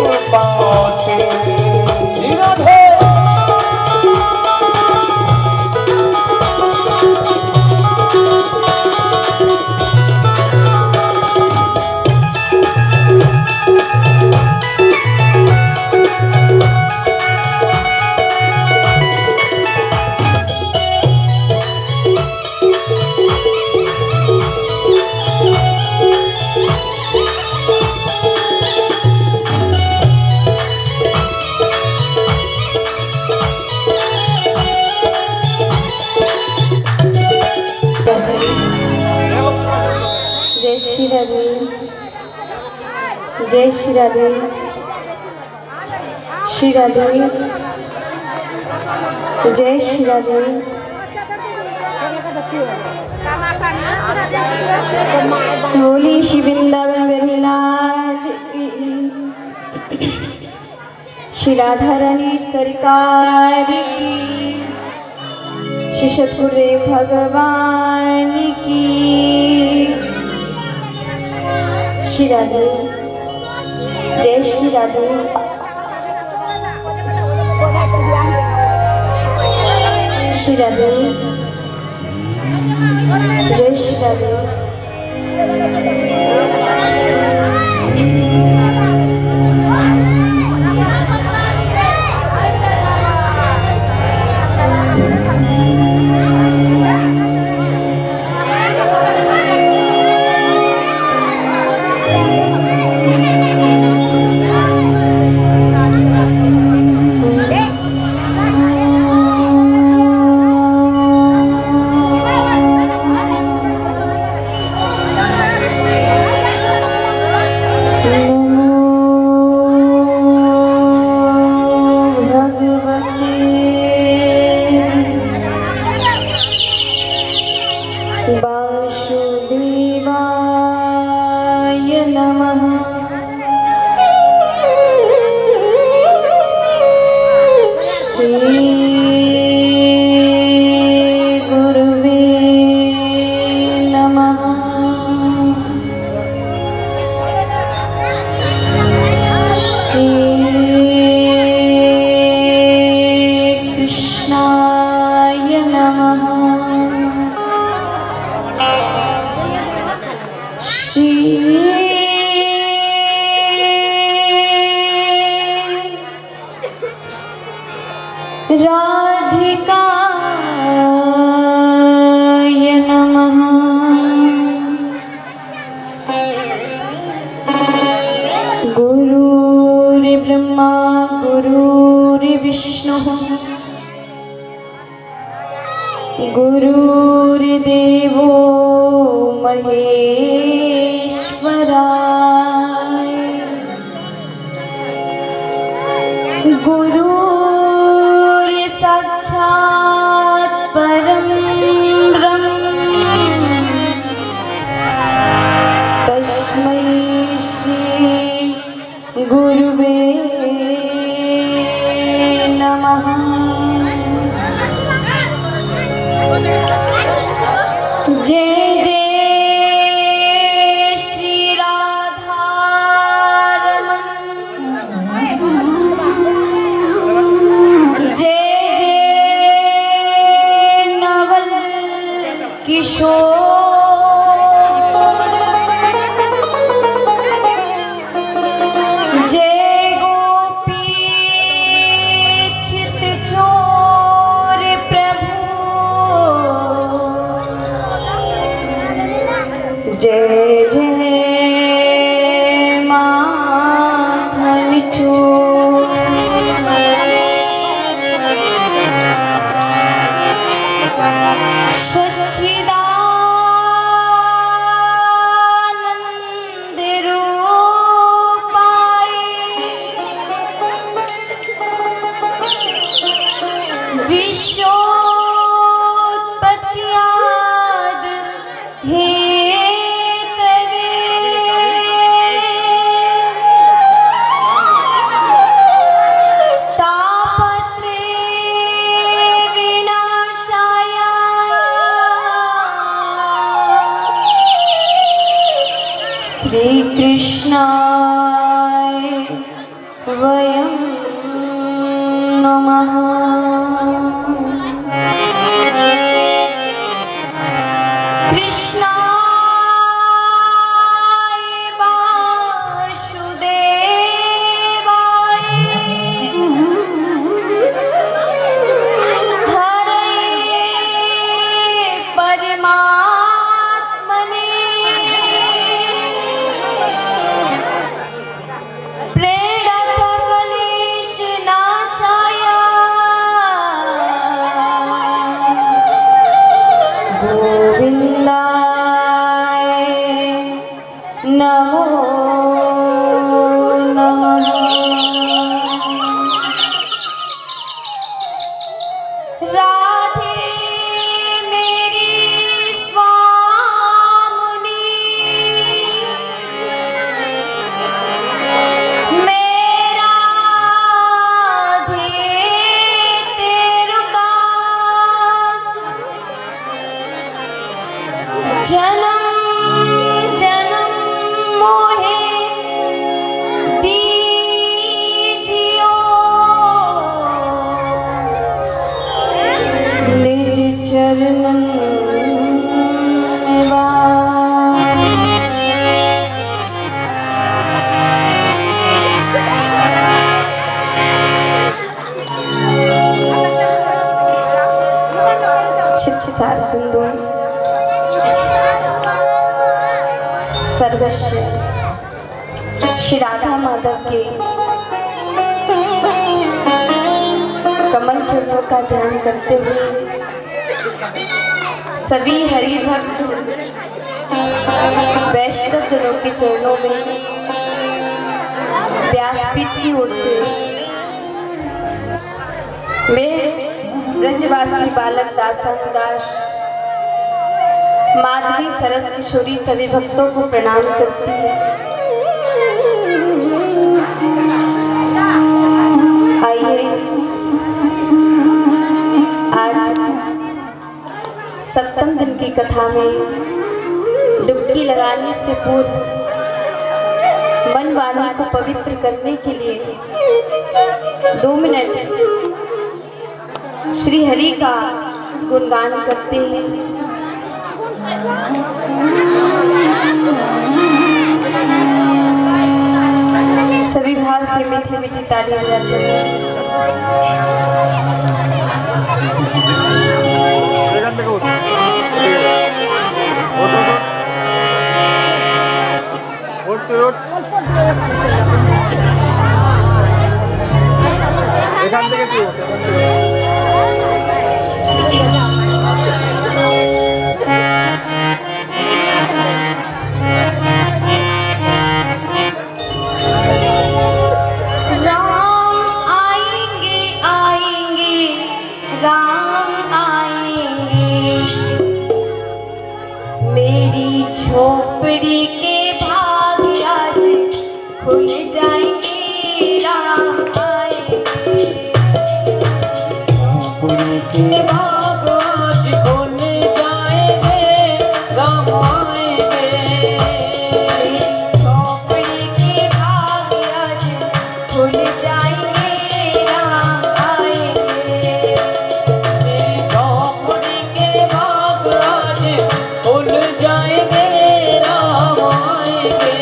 पाछे राधे जय श्री राधे श्री राधे जय श्री राधे होली श्री वृंदावन बिहारी श्री राधा रानी सरकार की श्री सतगुरुदेव भगवान की श्री राधे जय श्री राधे श्री राधे जय श्री राधे वासुदेवाय नमः। श्री गुरुवे नमः। श्री कृष्णाय नमः। श्री राधिकाय नमः। गुरुर्ब्रह्मा गुरुर्विष्णुः गुरुर्देवो महेश्वराय। गुरुर् साक्षात् परं ब्रह्म तस्मै श्री गुरुवे नमः। जय जय श्री राधा रमन। जय जय नवल किशोर। जय गोपी चित चोर प्रभु। जय जय माखन चोर। सच्चिदानंद रूपाय विश्वोत्पत्त्याद हेतवे तापत्रे विनाशाय श्री कृष्णाय वयं नमः। कृष्णाय वासुदेवाय हरे परमात्मने गोविंदाय नमो नमः। राधे मेरी स्वामुनी मेरा राधे तेरु दास जन्म जन्म मोहे दीजियो निज चरणन निवास। चित्त सार सिंदूर सर्वस्व श्री राधा माधव के कमल चरणों का ध्यान करते हुए सभी हरि भक्त वैष्णव जनों के चरणों में व्यासपीठ की ओर से मेरे ब्रजवासी बालक दासानुदास माधवी सरस किशोरी सभी भक्तों को प्रणाम करती है। आइए आज सप्तम दिन की कथा में डुबकी लगाने से पूर्व मन वाणी को पवित्र करने के लिए 2 मिनट श्री हरि का गुणगान करते हैं। सभी भाव से मीठी मीठी ताली बजाते हैं। झोपड़ी के भाग आज खुल जाएंगे, राम आएंगे। झोपड़ी के भाग आज खुल जाएंगे, राम आएंगे। झोपड़ी के भाग आज खुल जाएंगे, राम आएंगे।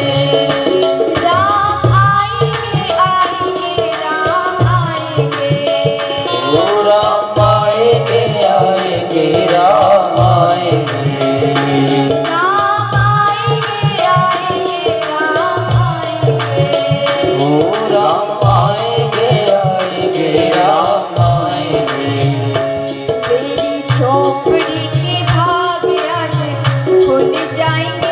झोपड़ी के भाग आज खुल जाएंगे,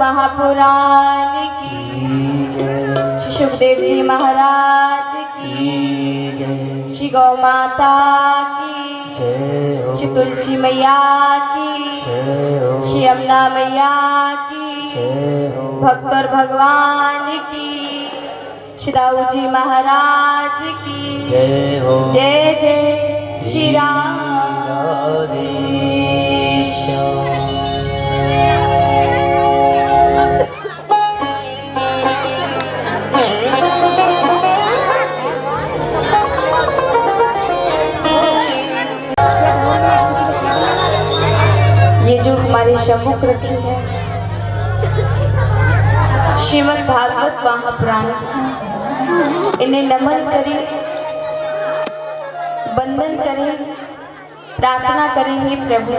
महापुराण की, श्री सुखदेव जी महाराज की, श्री गौ माता की, श्री तुलसी मैया की, श्री यमुना मैया की, भक्त और भगवान की, श्री दाऊ जी महाराज की जय जय श्री राम। ये जो हमारे सम्मुख रखी है श्रीमद् भागवत महापुराण, इन्हें नमन करें, वंदन करें, प्रार्थना करें हे प्रभु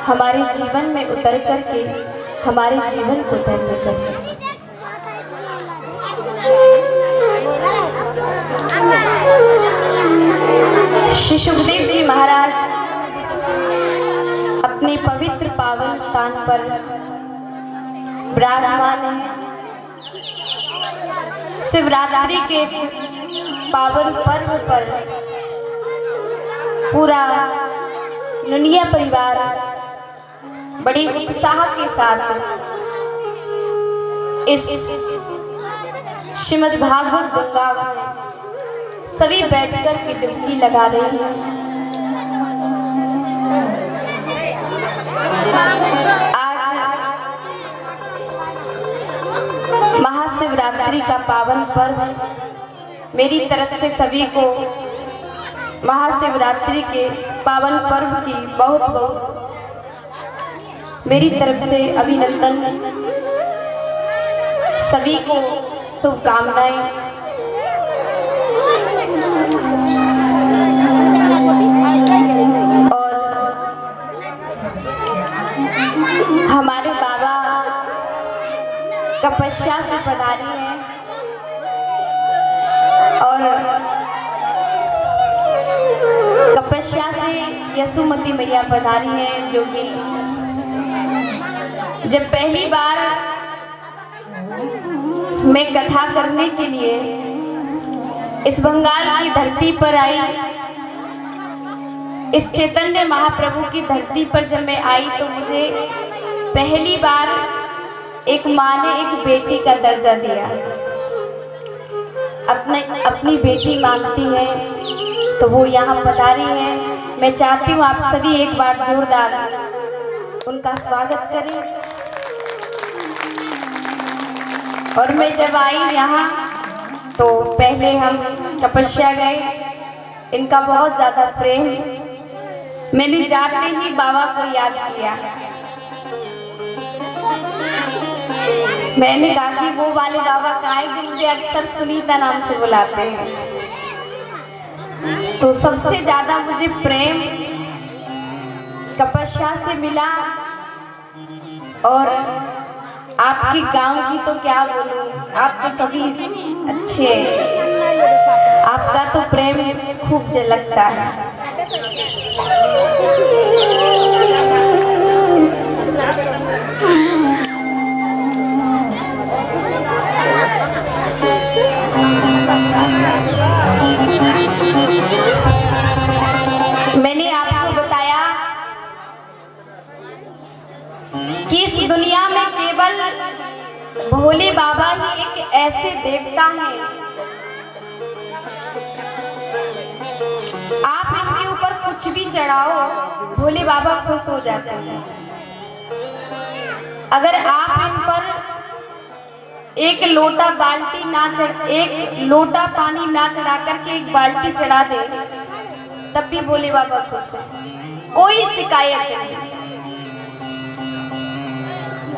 हमारे जीवन में उतर करके हमारे जीवन को धन्य करें। श्री सुखदेव जी महाराज अपने पवित्र पावन स्थान पर विराजमान हैं। शिवरात्रि के इस पावन पर्व पर पूरा नुनिया परिवार बड़ी उत्साह के साथ इस श्रीमद् भागवत गंगा में सभी बैठकर के डुबकी लगा रहे हैं। आज महाशिवरात्रि का पावन पर्व, मेरी तरफ से सभी को महाशिवरात्रि के पावन पर्व की बहुत बहुत मेरी तरफ से अभिनंदन, सभी को शुभकामनाएं। और हमारे बाबा तपस्या से पधारी हैं और तपस्या से यशोमती मैया पधारी हैं, जो कि जब पहली बार मैं कथा करने के लिए इस बंगाल की धरती पर आई, इस चैतन्य महाप्रभु की धरती पर जब मैं आई तो मुझे पहली बार एक माँ ने एक बेटी का दर्जा दिया। अपनी बेटी मानती है तो वो यहाँ पधारी है। मैं चाहती हूँ आप सभी एक बार जोरदार उनका स्वागत करें। और मैं जब आई यहाँ तो पहले हम तपस्या गए, इनका बहुत ज़्यादा प्रेम, मैंने जाते ही बाबा को याद किया। मैंने कहा कि वो वाले बाबा कहाँ हैं जो मुझे अक्सर सुनीता नाम से बुलाते हैं। तो सबसे ज्यादा मुझे प्रेम तपस्या से मिला और आपके गांव की तो क्या बोलूं, आप तो सभी अच्छे, आपका तो प्रेम खूब झलकता है। मैंने आपको बताया कि इस दुनिया में केवल भोले बाबा ही एक ऐसे देवता हैं, आप इनके ऊपर कुछ भी चढ़ाओ भोले बाबा खुश हो जाते हैं। अगर आप इन पर एक लोटा पानी ना चढ़ा करके एक बाल्टी चढ़ा दे तब भी भोले बाबा खुश है, कोई शिकायत नहीं।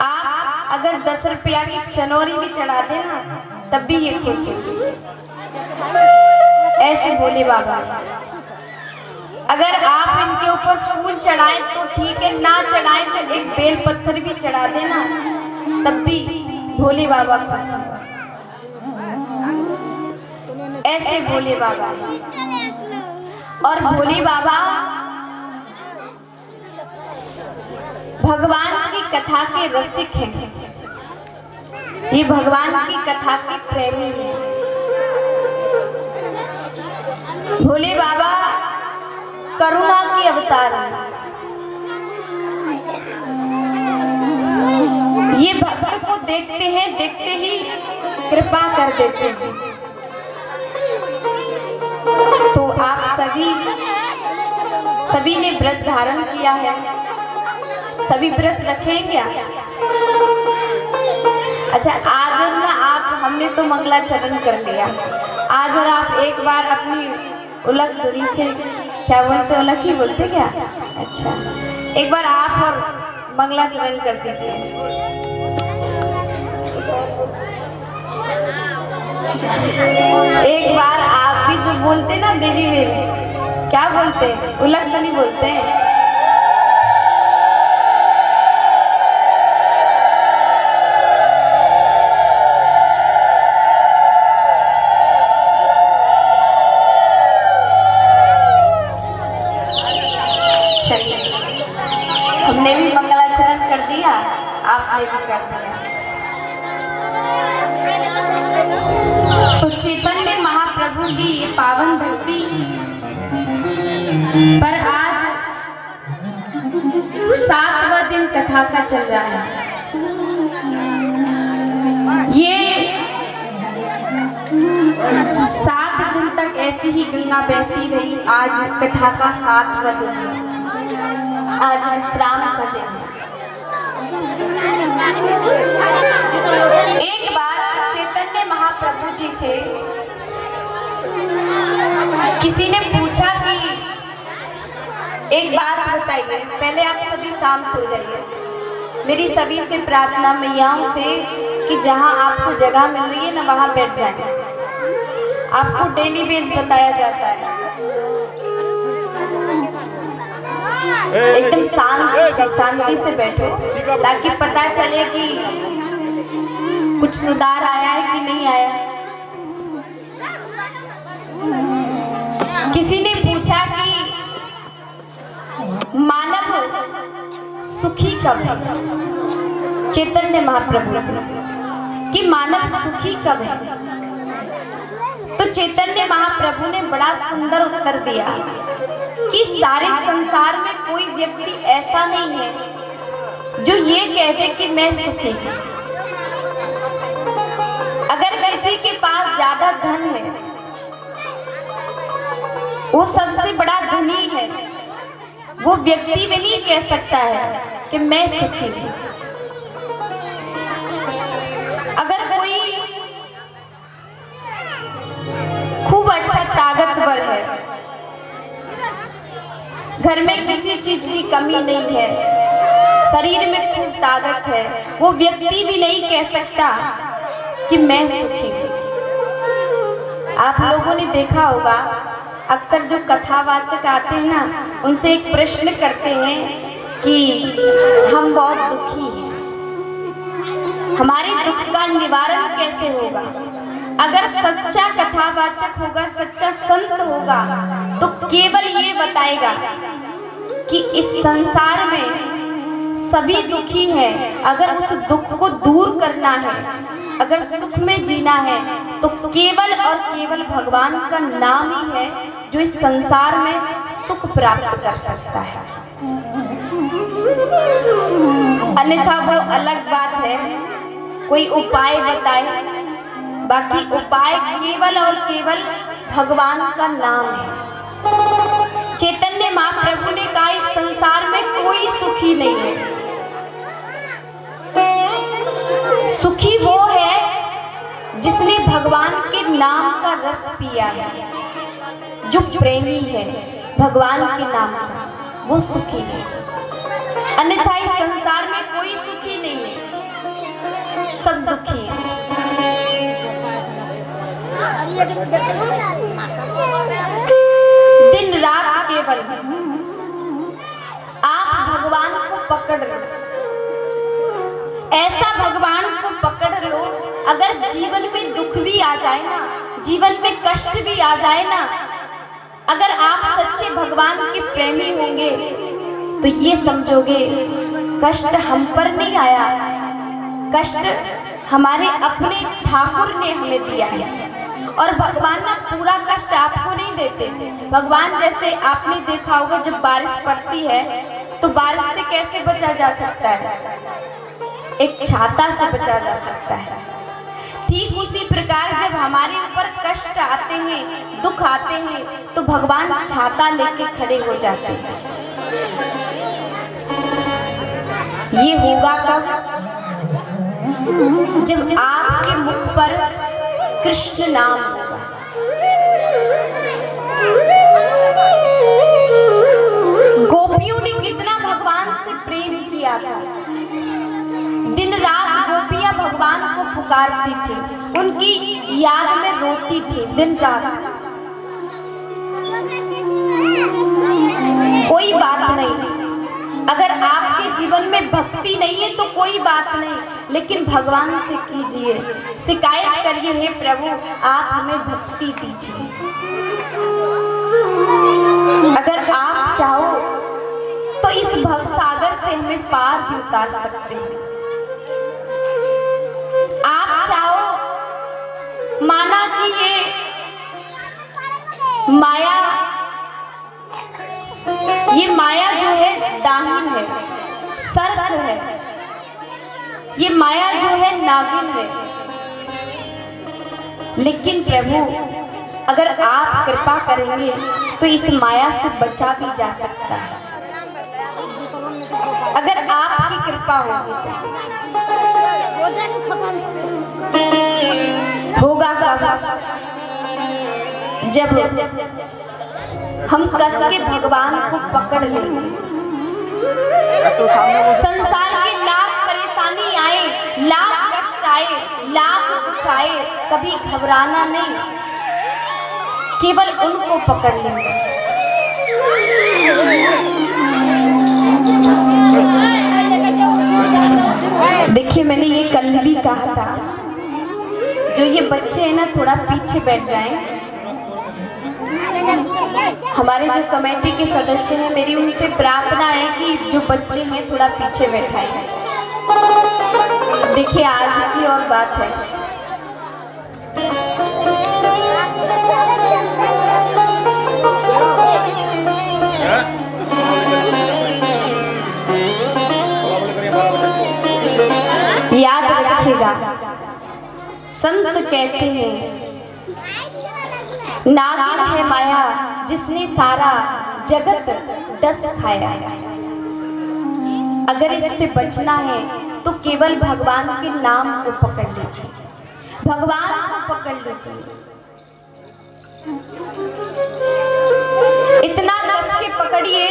आप अगर 10 रुपया की चनौरी भी चढ़ा दे ना तब भी ये खुश है। ऐसे भोले बाबा। अगर आप इनके ऊपर फूल चढ़ाएं तो ठीक है, ना चढ़ाएं तो एक बेल पत्थर भी चढ़ा देना तब भी भोले बाबा खुश है। ऐसे भोले बाबा। और भोले बाबा भगवान की कथा के रसिक हैं। ये भगवान की कथा के प्रेमी हैं। भोले बाबा करुणा की अवतार हैं। ये भक्त को देखते हैं, देखते ही कृपा कर देते हैं। तो आप सभी ने व्रत धारण किया है, सभी व्रत रखें क्या? अच्छा, आज ना आप, हमने तो मंगलाचरण कर लिया, आज और आप एक बार अपनी उलग दूरी से, क्या बोलते, उलग ही बोलते क्या? अच्छा, एक बार आप और मंगलाचरण कर दीजिए। एक बार आप भी जो बोलते ना देवी वेश, क्या बोलते हैं, उलग तो नहीं बोलते हैं। हमने भी मंगलाचरण कर दिया, आपने भी कर दिया। तो चैतन्य महाप्रभु की ये पावन धरती पर आज 7वां दिन कथा का चल रहा है। ये 7 दिन तक ऐसी ही गंगा बहती रही। आज कथा का 7वां दिन है, आज विश्राम का दिन है। एक बार चैतन्य महाप्रभु जी से किसी ने पूछा कि एक बात बताइए, पहले आप सभी शांत हो जाइए। मेरी सभी से प्रार्थना मैयाओं से कि जहां आपको जगह मिल रही है ना, वहां बैठ जाए। आपको डेली बेस बताया जाता है, एकदम शांति से बैठो, ताकि पता चले कि कुछ सुधार आया है कि नहीं आया। किसी ने पूछा कि मानव सुखी कब है, चैतन्य महाप्रभु से, कि मानव सुखी कब है। तो चैतन्य महाप्रभु ने बड़ा सुंदर उत्तर दिया कि सारे संसार में कोई व्यक्ति ऐसा नहीं है जो ये कह दे कि मैं सुखी हूं। अगर किसी के पास ज्यादा धन है, वो सबसे बड़ा धनी है, वो व्यक्ति भी नहीं कह सकता है कि मैं सुखी हूं। अगर कोई खूब अच्छा ताकतवर है, घर में किसी चीज की कमी नहीं है, शरीर में खूब ताकत है, वो व्यक्ति भी नहीं कह सकता कि मैं सुखी हूं। आप लोगों ने देखा होगा, अक्सर जो कथावाचक आते हैं ना, उनसे एक प्रश्न करते हैं कि हम बहुत दुखी हैं, हमारे दुख का निवारण कैसे होगा। अगर सच्चा कथावाचक होगा, सच्चा संत होगा, तो केवल ये बताएगा कि इस संसार में सभी दुखी हैं। अगर उस दुख को दूर करना है, अगर सुख में जीना है, तो केवल और केवल भगवान का नाम ही है जो इस संसार में सुख प्राप्त कर सकता है। अन्यथा वो अलग बात है, कोई उपाय बताए, बाकी उपाय केवल और केवल भगवान का नाम है। चैतन्य महाप्रभु ने कहा, इस संसार में कोई सुखी नहीं है। सुखी वो है जिसने भगवान के नाम का रस पिया है, जो प्रेमी है भगवान के नाम का, वो सुखी है। अन्यथा इस संसार में कोई सुखी नहीं है, सब दुखी है। दिन रात केवल आप भगवान को पकड़ लो, ऐसा भगवान को पकड़ लो, अगर जीवन में दुख भी आ जाए ना, जीवन में कष्ट भी आ जाए ना, अगर आप सच्चे भगवान के प्रेमी होंगे तो ये समझोगे कष्ट हम पर नहीं आया, कष्ट हमारे अपने ठाकुर ने हमें दिया है। और भगवान ना पूरा कष्ट आपको नहीं देते। भगवान जैसे आपने देखा होगा जब बारिश पड़ती है तो बारिश से कैसे बचा जा सकता है? एक छाता से बचा जा सकता है। ठीक उसी प्रकार जब हमारे ऊपर कष्ट आते हैं, दुख आते हैं, तो भगवान छाता लेके खड़े हो जाते हैं। ये होगा कब? जब आपके मुख पर कृष्ण नाम होगा। गोपियों ने कितना भगवान से प्रेम किया था। दिन रात गोपियां भगवान को पुकारती थी, उनकी याद में रोती थी दिन रात। कोई बात नहीं, अगर आपके जीवन में भक्ति नहीं है तो कोई बात नहीं, लेकिन भगवान से कीजिए, शिकायत करिए, हे प्रभु आप हमें भक्ति दीजिए। अगर आप चाहो तो इस भवसागर से हमें पार भी उतार सकते हैं। आप चाहो, माना कि ये माया जो है डाहिन है, सर्प है, ये माया जो है नागिन है, लेकिन प्रभु अगर आप कृपा करेंगे तो इस माया से बचा भी जा सकता है। अगर आपकी कृपा होगी तो होगा जब हम कस के भगवान को पकड़ लेंगे। संसार की लाख परेशानी आए, लाख कष्ट आए, लाख दुख आए, कभी घबराना नहीं, केवल उनको पकड़ लेंगे। देखिए मैंने ये कल भी कहा था, जो ये बच्चे हैं ना थोड़ा पीछे बैठ जाएं। हमारे जो कमेटी के सदस्य हैं, मेरी उनसे प्रार्थना है कि जो बच्चे हैं थोड़ा पीछे बैठाएं। देखिए आज की और बात है, याद रखिएगा, संत कहते हैं नागिन है माया जिसने सारा जगत डस खाया। अगर इससे बचना है तो केवल भगवान के नाम को पकड़ लीजिए, भगवान को पकड़ लीजिए। इतना कस के पकड़िए,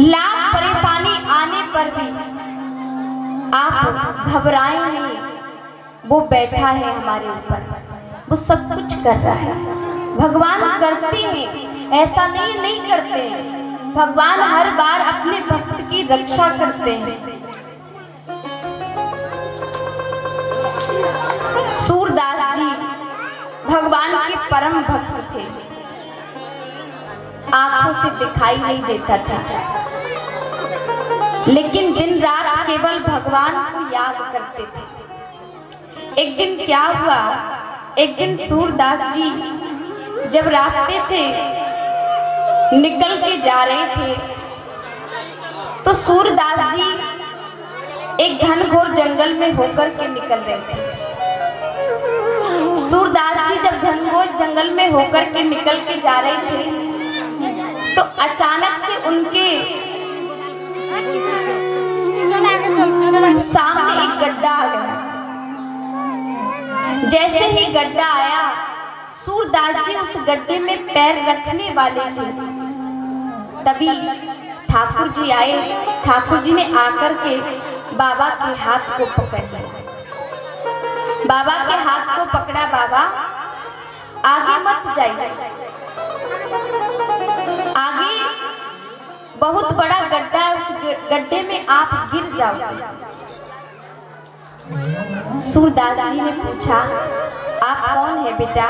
लाख परेशानी आने पर भी आप घबराएं नहीं। वो बैठा है हमारे ऊपर, वो सब कुछ कर रहा है। भगवान करते हैं, ऐसा नहीं करते हैं। भगवान हर बार अपने भक्त की रक्षा करते हैं। सूरदास जी भगवान के परम भक्त थे, आंखों से दिखाई नहीं देता था, लेकिन दिन रात केवल भगवान को याद करते थे। एक दिन क्या हुआ, एक दिन सूरदास जी जब रास्ते से निकल के जा रहे थे तो सूरदास जी एक घनघोर जंगल में होकर के निकल रहे थे। सूरदास जी जब घनघोर जंगल में होकर के निकल के जा रहे थे तो अचानक से उनके सामने एक गड्ढा आ गया। जैसे ही गड्ढा आया, सूरदास जी उस गड्ढे में पैर रखने वाले थे, तभी ठाकुर जी आए। ठाकुर जी ने आकर के बाबा के हाथ को पकड़ लिया। बाबा के हाथ को पकड़ा, बाबा आगे मत जाइए, आगे बहुत बड़ा गड्ढा है, उस गड्ढे में आप गिर जाओगे। सूरदास जी ने पूछा, आप कौन है बेटा?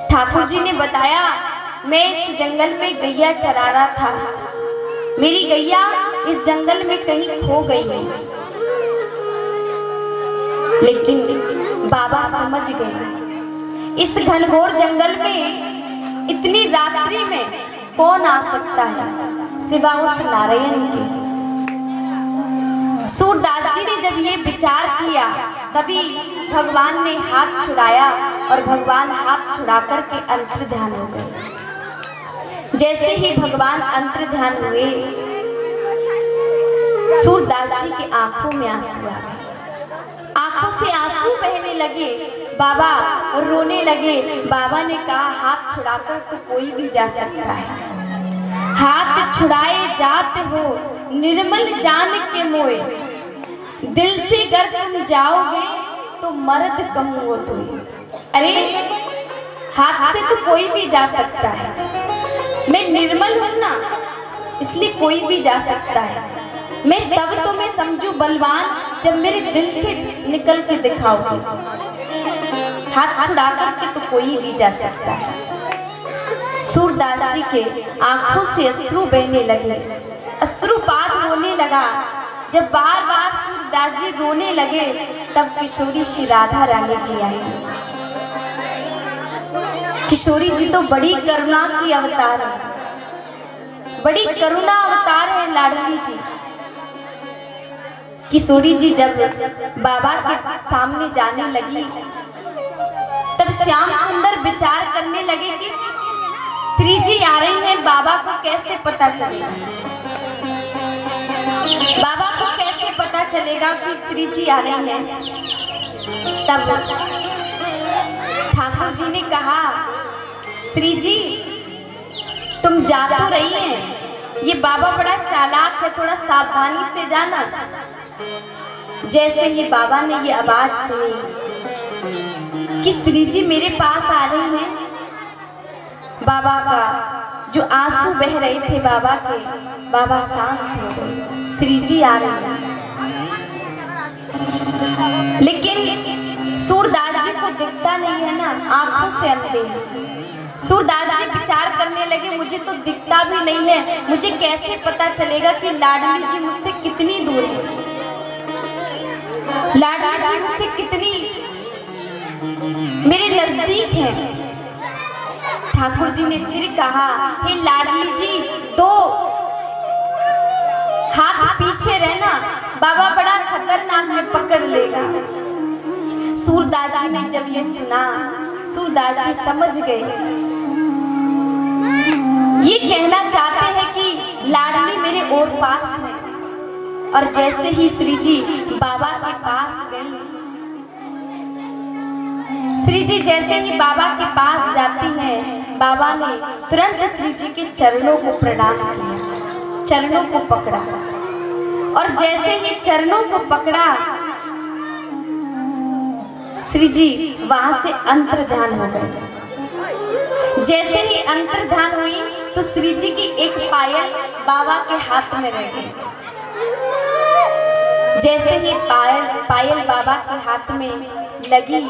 ठाकुर जी ने बताया, मैं इस जंगल में गैया चरा रहा था, मेरी गैया इस जंगल में कहीं खो गई है। लेकिन बाबा समझ गए इस घनघोर जंगल में इतनी रात्रि में कौन आ सकता है सिवा उस नारायण के। सूरदास जी ने जब ये विचार किया तभी भगवान ने हाथ छुड़ाया और भगवान हाथ छुड़ा करके अंतर्ध्यान हो गए। जैसे ही भगवान अंतर्ध्यान हुए सूरदास जी की आंखों में आंसू आ गए, आंखों से आंसू बहने लगे, बाबा रोने लगे। बाबा ने कहा हाथ छुड़ाकर तो कोई भी जा सकता है, हाथ छुड़ाए जाते हो निर्मल जान के मोए, दिल से गर तुम जाओगे तो मर्द कम हो तुम। अरे हाथ से तो कोई भी जा सकता है, मैं निर्मल हूं ना इसलिए कोई भी जा सकता है। मैं तब तो मैं समझू बलवान जब मेरे दिल से निकल के दिखाओगे, हाथ छुड़ा करके तो कोई भी जा सकता है। सूरदास जी के आंखों से अश्रु बहने लगे, अश्रुपात होने लगा। जब बार बार सूरदास जी रोने लगे तब किशोरी श्री राधा रानी जी आई। किशोरी जी तो बड़ी करुणा की अवतार है, बड़ी करुणा अवतार है लाडली जी। किशोरी जी जब बाबा के सामने जाने लगी तब श्याम सुंदर विचार करने लगे कि श्री जी आ रही हैं, बाबा को कैसे पता चलेगा, बाबा को कैसे पता चलेगा कि श्री जी आ रही हैं। तब ठाकुर जी ने कहा श्री जी तुम जा तो रही हैं, ये बाबा बड़ा चालाक है, थोड़ा सावधानी से जाना। जैसे ही बाबा ने ये आवाज सुनी कि श्री जी मेरे पास आ रही हैं, बाबा का जो आंसू बह रहे थे बाबा के, बाबा शांत हो गए, श्री जी आ रही हैं। लेकिन सूरदास जी को दिखता नहीं है ना, आंखों से अंधे हैं। सूरदास जी विचार करने लगे मुझे तो दिखता भी नहीं है, मुझे कैसे पता चलेगा कि लाडली जी मुझसे कितनी दूर है, लाडली जी मुझसे कितनी मेरे नजदीक है। ठाकुर जी ने फिर कहा हे लाडली जी दो हाथ पीछे रहना, बाबा बड़ा खतरनाक में पकड़ लेगा। सूरदास जी ने जब ये सुना सूरदास जी समझ गए, ये कहना चाहते हैं कि लाडली मेरे और पास है। और जैसे ही श्री जी बाबा के पास गई, श्री जी जैसे ही बाबा के पास जाती हैं, बाबा ने तुरंत श्री जी के चरणों को प्रणाम किया, चरणों को पकड़ा। और जैसे ही चरणों को पकड़ा श्री जी वहां से अंतर्ध्यान हो गए। जैसे ही अंतर्ध्यान हुई तो श्री जी की एक पायल बाबा के हाथ में रह गई। जैसे ही पायल बाबा के हाथ में लगी,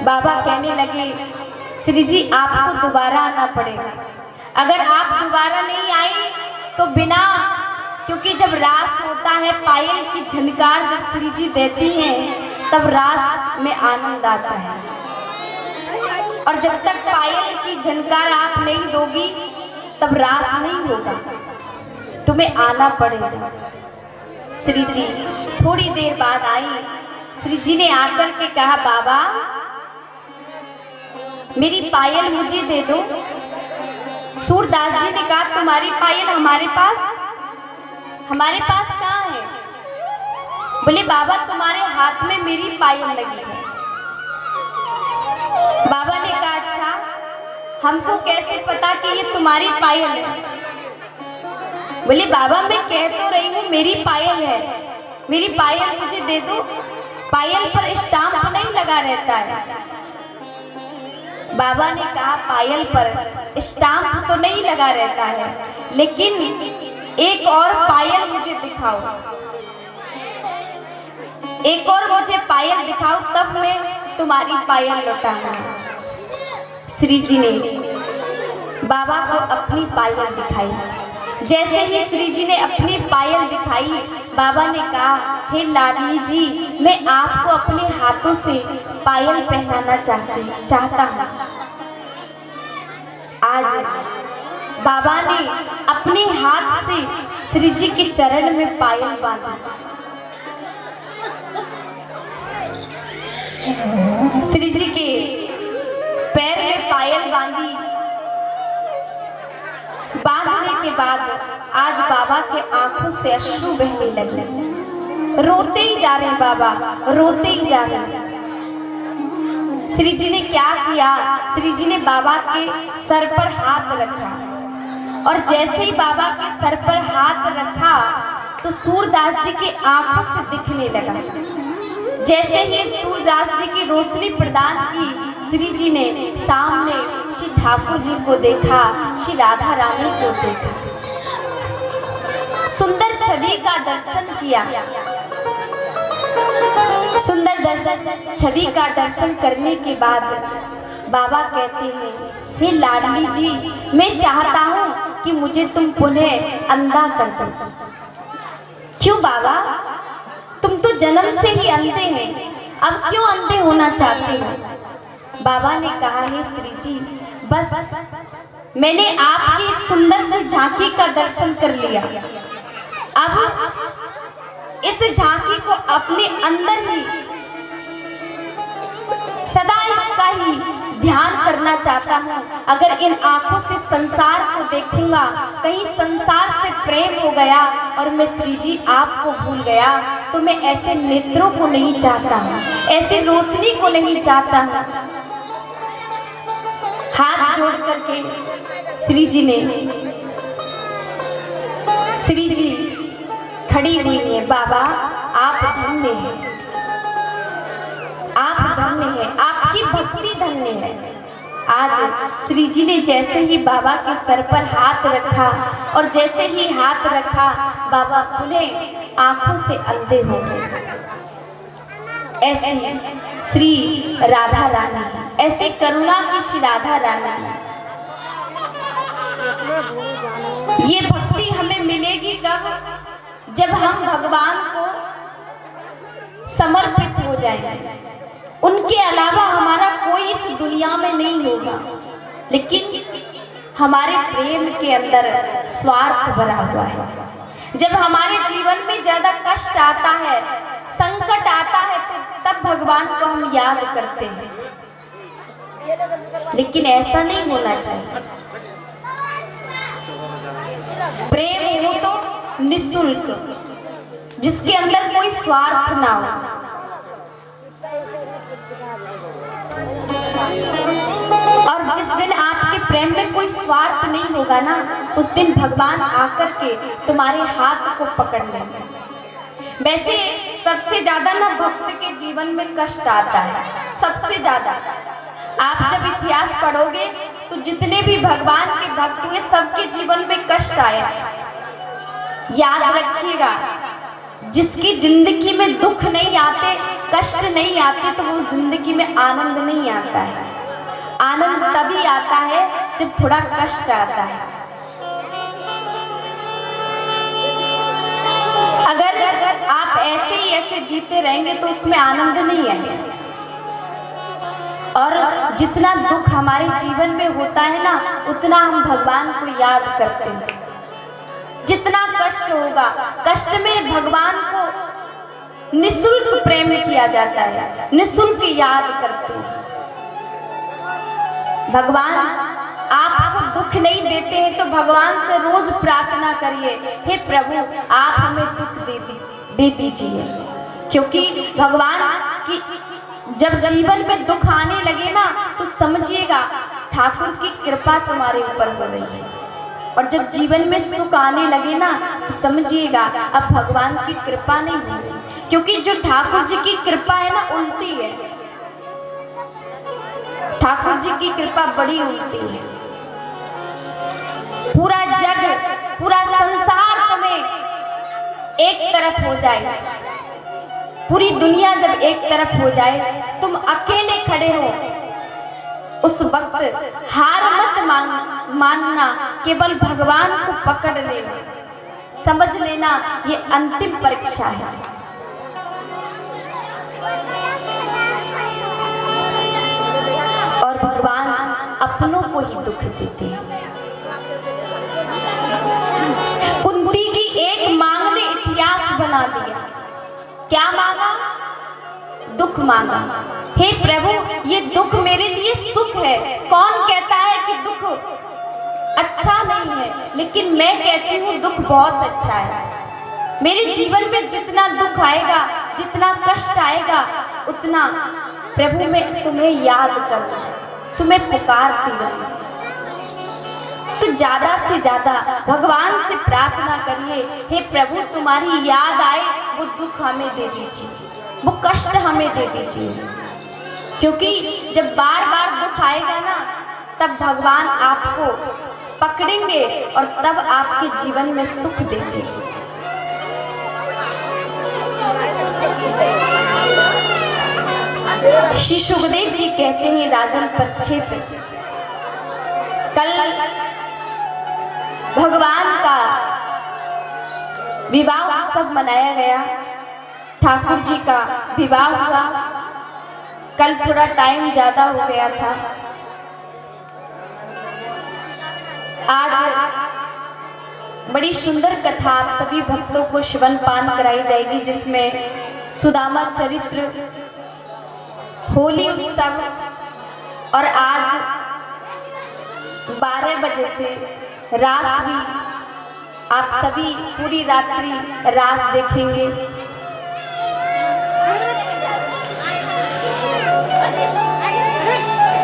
बाबा कहने लगे श्री जी आपको दोबारा आना पड़ेगा, अगर आप दोबारा नहीं आई तो बिना, क्योंकि जब रास होता है पायल की झनकार जब श्री जी देती हैं तब रास में आनंद आता है, और जब तक पायल की झनकार आप नहीं दोगी तब रास नहीं होगा, तुम्हें आना पड़ेगा। श्री जी थोड़ी देर बाद आई, श्री जी ने आकर के कहा बाबा मेरी पायल मुझे दे दो। सूरदास जी ने कहा तुम्हारी पायल हमारे पास कहाँ है? बोले बाबा तुम्हारे हाथ में मेरी पायल लगी है। बाबा ने कहा अच्छा हमको कैसे पता कि ये तुम्हारी पायल है? बोले बाबा मैं कह तो रही हूँ मेरी पायल है, मेरी पायल मुझे दे दो। पायल पर स्टाम्प नहीं लगा रहता है। बाबा ने कहा पायल पर स्टाम्प तो नहीं लगा रहता है, लेकिन एक और पायल मुझे दिखाओ, एक और मुझे पायल दिखाओ तब मैं तुम्हारी पायल लौटाऊंगा। श्री जी ने बाबा को अपनी पायल दिखाई। जैसे ही श्री जी ने अपनी पायल दिखाई, बाबा ने कहा, हे लाडली जी, मैं आपको अपने हाथों से पायल पहनाना चाहता हूँ। आज बाबा ने अपने हाथ से श्री जी के चरण में पायल बांधी। श्री जी के पैर में पायल बांधी। बांधने के बाद आज बाबा के आंखों से अश्रु बहने लगे। रोते ही जा रहे बाबा, रोते ही जा रहे। श्री जी ने क्या किया? श्री जी ने बाबा के सर पर हाथ रखा और जैसे ही बाबा के सर पर हाथ रखा तो सूरदास जी की आंखों से दिखने लगा। जैसे ही सूरदास जी की रोशनी प्रदान की, श्री जी ने सामने श्री ठाकुर जी को देखा, श्री राधा रानी को देखा, सुंदर छवि का दर्शन किया। सुंदर छवि का दर्शन करने के बाद बाबा कहते हैं, हे लाडली जी, मैं चाहता हूँ कि मुझे तुम पुनः अंधा कर दो। क्यों बाबा? तुम तो जन्म से ही अंधे हैं, अब क्यों अंधे होना चाहते हो? बाबा ने कहा, हे श्री जी, बस मैंने आपकी सुंदर सी झांकी का दर्शन कर लिया। अब इस झांकी को अपने अंदर ही सदा इसका ही ध्यान करना चाहता हूँ। अगर इन आंखों से संसार को देखूंगा, कहीं संसार से प्रेम हो गया और मैं श्री जी आपको भूल गया, तो मैं ऐसे नेत्रों को नहीं चाहता हूँ, ऐसी रोशनी को नहीं चाहता हूँ। हाथ जोड़ करके श्री जी खड़ी हुई है। बाबा, आप धन्य हैं, आप धन्य हैं, आपकी भक्ति धन्य है। आज श्री जी ने जैसे ही बाबा के सर पर हाथ रखा और जैसे ही हाथ रखा, बाबा पुनः आंखों से अंधे हो गए। ऐसी श्री राधा रानी, ऐसी करुणा की श्री राधा रानी। ये भक्ति हमें मिलेगी कब? जब हम भगवान को समर्पित हो जाएंगे। उनके अलावा हमारा कोई इस दुनिया में नहीं होगा, लेकिन हमारे प्रेम के अंदर स्वार्थ भरा हुआ है। जब हमारे जीवन में ज्यादा कष्ट आता है, संकट आता है, तो तब भगवान को हम याद करते हैं, लेकिन ऐसा नहीं होना चाहिए। प्रेम हो तो निःशुल्क, जिसके अंदर कोई स्वार्थ ना हो। और जिस दिन आपके प्रेम में कोई स्वार्थ नहीं होगा ना, उस दिन भगवान आकर के तुम्हारे हाथ को पकड़ लेंगे। वैसे सबसे ज्यादा ना भक्त के जीवन में कष्ट आता है, सबसे ज्यादा। आप जब इतिहास पढ़ोगे तो जितने भी भगवान के भक्त हुए, सबके जीवन में कष्ट आया। याद रखिएगा, जिसकी जिंदगी में दुख नहीं आते, कष्ट नहीं आते, तो वो जिंदगी में आनंद नहीं आता है। आनंद तभी आता है जब थोड़ा कष्ट आता है। अगर आप ऐसे ही ऐसे जीते रहेंगे तो उसमें आनंद नहीं आएगा। और जितना दुख हमारे जीवन में होता है ना, उतना हम भगवान को याद करते हैं। जितना कष्ट होगा, कष्ट में भगवान को निःशुल्क प्रेम किया जाता है, निःशुल्क याद करते हैं। भगवान आपको दुख नहीं देते हैं तो भगवान से रोज प्रार्थना करिए, हे प्रभु आप हमें दुख दे दीजिए। क्योंकि भगवान की जब जीवन में दुख आने लगे ना, तो समझिएगा ठाकुर की कृपा तुम्हारे ऊपर हो रही है। और जब जीवन में सुख आने लगे ना, तो समझिएगा अब भगवान की कृपा नहीं हो रही। क्योंकि जो ठाकुर जी की कृपा है ना, उल्टी है। ठाकुर जी की कृपा बड़ी उल्टी है। पूरा जग, पूरा संसार तुम्हें एक तरफ हो जाए, पूरी दुनिया जब एक तरफ हो जाए, तुम अकेले खड़े हो, उस वक्त हार मत मानना, केवल भगवान को पकड़ लेना, समझ लेना ये अंतिम परीक्षा है। और भगवान अपनों को ही दुख देते हैं। कुंती की एक मांग ने इतिहास बना दिया। क्या मांगा? दुख मांगा। हे प्रभु, ये दुख मेरे लिए सुख है। कौन कहता है कि दुख अच्छा नहीं है, लेकिन मैं कहती हूँ दुख बहुत अच्छा है। मेरे जीवन में जितना दुख आएगा, जितना कष्ट आएगा, उतना प्रभु मैं तुम्हें याद करूँ, तुम्हें पुकारती रहूं। तो ज्यादा से ज्यादा भगवान से प्रार्थना करिए, हे प्रभु तुम्हारी याद आए, वो दुख हमें दे दीजिए, वो कष्ट हमें दे दीजिए। क्योंकि जब बार बार दुख आएगा ना, तब भगवान आपको पकड़ेंगे और तब आपके जीवन में सुख देंगे। श्री सुखदेव जी कहते हैं राजन परीक्षित, कल भगवान का विवाह उत्सव मनाया गया, ठाकुर जी का विवाह हुआ। कल थोड़ा टाइम ज्यादा हो गया था। आज बड़ी सुंदर कथा आप सभी भक्तों को श्रवण पान कराई जाएगी, जिसमें सुदामा चरित्र, होली उत्सव और आज 12 बजे से रास भी, आप सभी पूरी रात्रि रास देखेंगे।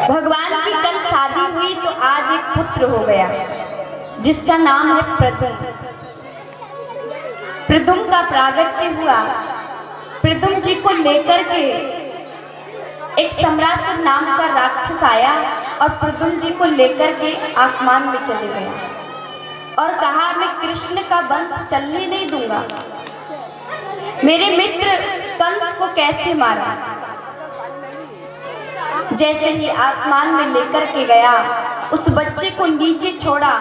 भगवान की कल शादी हुई तो आज एक पुत्र हो गया जिसका नाम है प्रद्युम्न। प्रद्युम्न का प्रागट्य हुआ। प्रद्युम्न जी को लेकर के एक सम्रासुर नाम का राक्षस आया और प्रद्युम्न जी को लेकर के आसमान में चले गया और कहा, मैं कृष्ण का वंश चलने नहीं दूंगा। मेरे मित्र कंस को कैसे मारा। जैसे ही आसमान में लेकर के गया, उस बच्चे को नीचे छोड़ा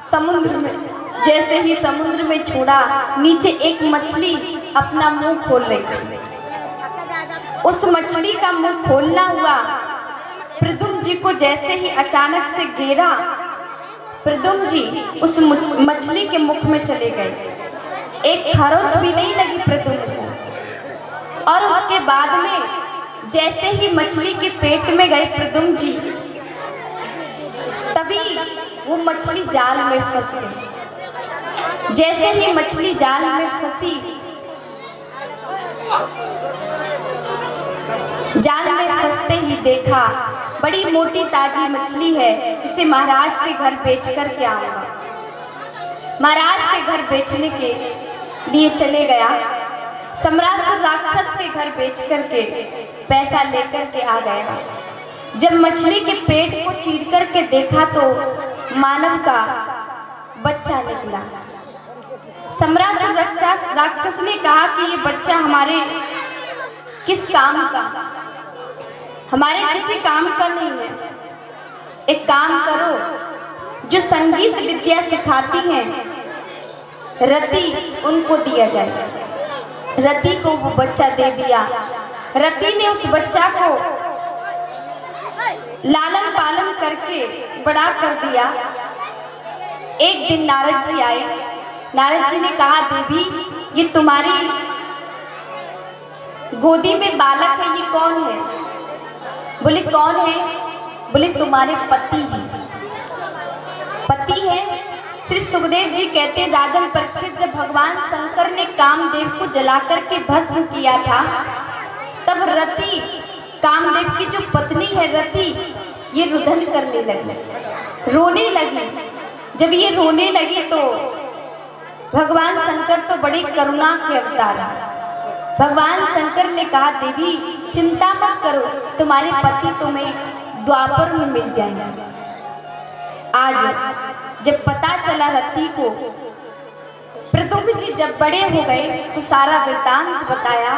समुद्र में। जैसे ही समुद्र में छोड़ा, नीचे एक मछली अपना मुंह खोल रही थी। उस मछली का मुंह खोलना हुआ। प्रद्युम्न जी को जैसे ही अचानक से घेरा, प्रद्युम्न जी उस मछली के मुख में चले गए। एक खरोंच भी नहीं लगी प्रद्युम्न को। और उसके बाद में जैसे ही मछली के पेट में गए प्रद्युम्न जी, तभी वो मछली जाल में फंस गई। जैसे ही मछली जाल में फंसी, जाल में फंसते ही देखा बड़ी मोटी ताजी मछली है, इसे महाराज के घर बेच कर के आऊंगा। महाराज के घर बेचने के लिए चले गया। सम्रासुर राक्षस के घर बेच करके पैसा लेकर के आ गया। जब मछली के पेट को चीर करके देखा तो मानव का बच्चा निकला। सम्रासुर राक्षस ने कहा कि ये बच्चा हमारे किस काम का, हमारे किसी काम का नहीं है। एक काम करो, जो संगीत विद्या सिखाती हैं रति, उनको दिया जाए। रति को वो बच्चा दे दिया। रति ने उस बच्चा को लालन पालन करके बड़ा कर दिया। एक दिन नारद जी आए। नारद जी ने कहा, देवी ये तुम्हारी गोदी में बालक है, ये कौन है? बोले कौन है? बोले तुम्हारे पति ही। पति है? श्री सुखदेव जी कहते, राजन परीक्षित, जब भगवान शंकर ने कामदेव को जलाकर के भस्म किया था, तब रति, कामदेव की जो पत्नी है रति, ये रुदन करने लगी, रोने लगी। जब ये रोने लगी तो भगवान शंकर तो बड़ी करुणा के अवतार हैं। भगवान शंकर ने कहा, देवी चिंता मत करो, तुम्हारे पति तुम्हें द्वापर में मिल जाएंगे। आज जब पता चला रति को, प्रद्युम्न जी जब बड़े हो गए तो सारा वृत्तांत बताया।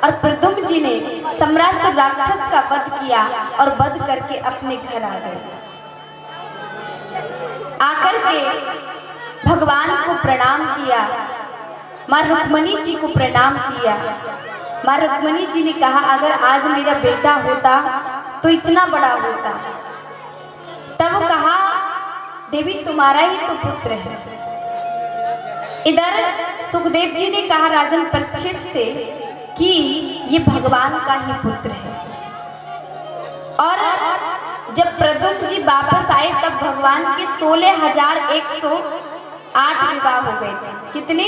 और प्रद्युम्न जी ने सम्रासुर राक्षस का वध किया और वध करके अपने घर आ गए। आकर के भगवान को प्रणाम किया, माँ रुक्मिणी जी को प्रणाम किया। माँ रुक्मिणी जी ने कहा अगर आज मेरा बेटा होता तो इतना बड़ा होता। तब कहा देवी तुम्हारा ही तो पुत्र है। इधर सुखदेव जी ने कहा राजन परीक्षित से कि ये भगवान का ही पुत्र है। और जब प्रद्युम्न जी वापस आए तब भगवान के 16,108 विवाह हो गए थे। कितने?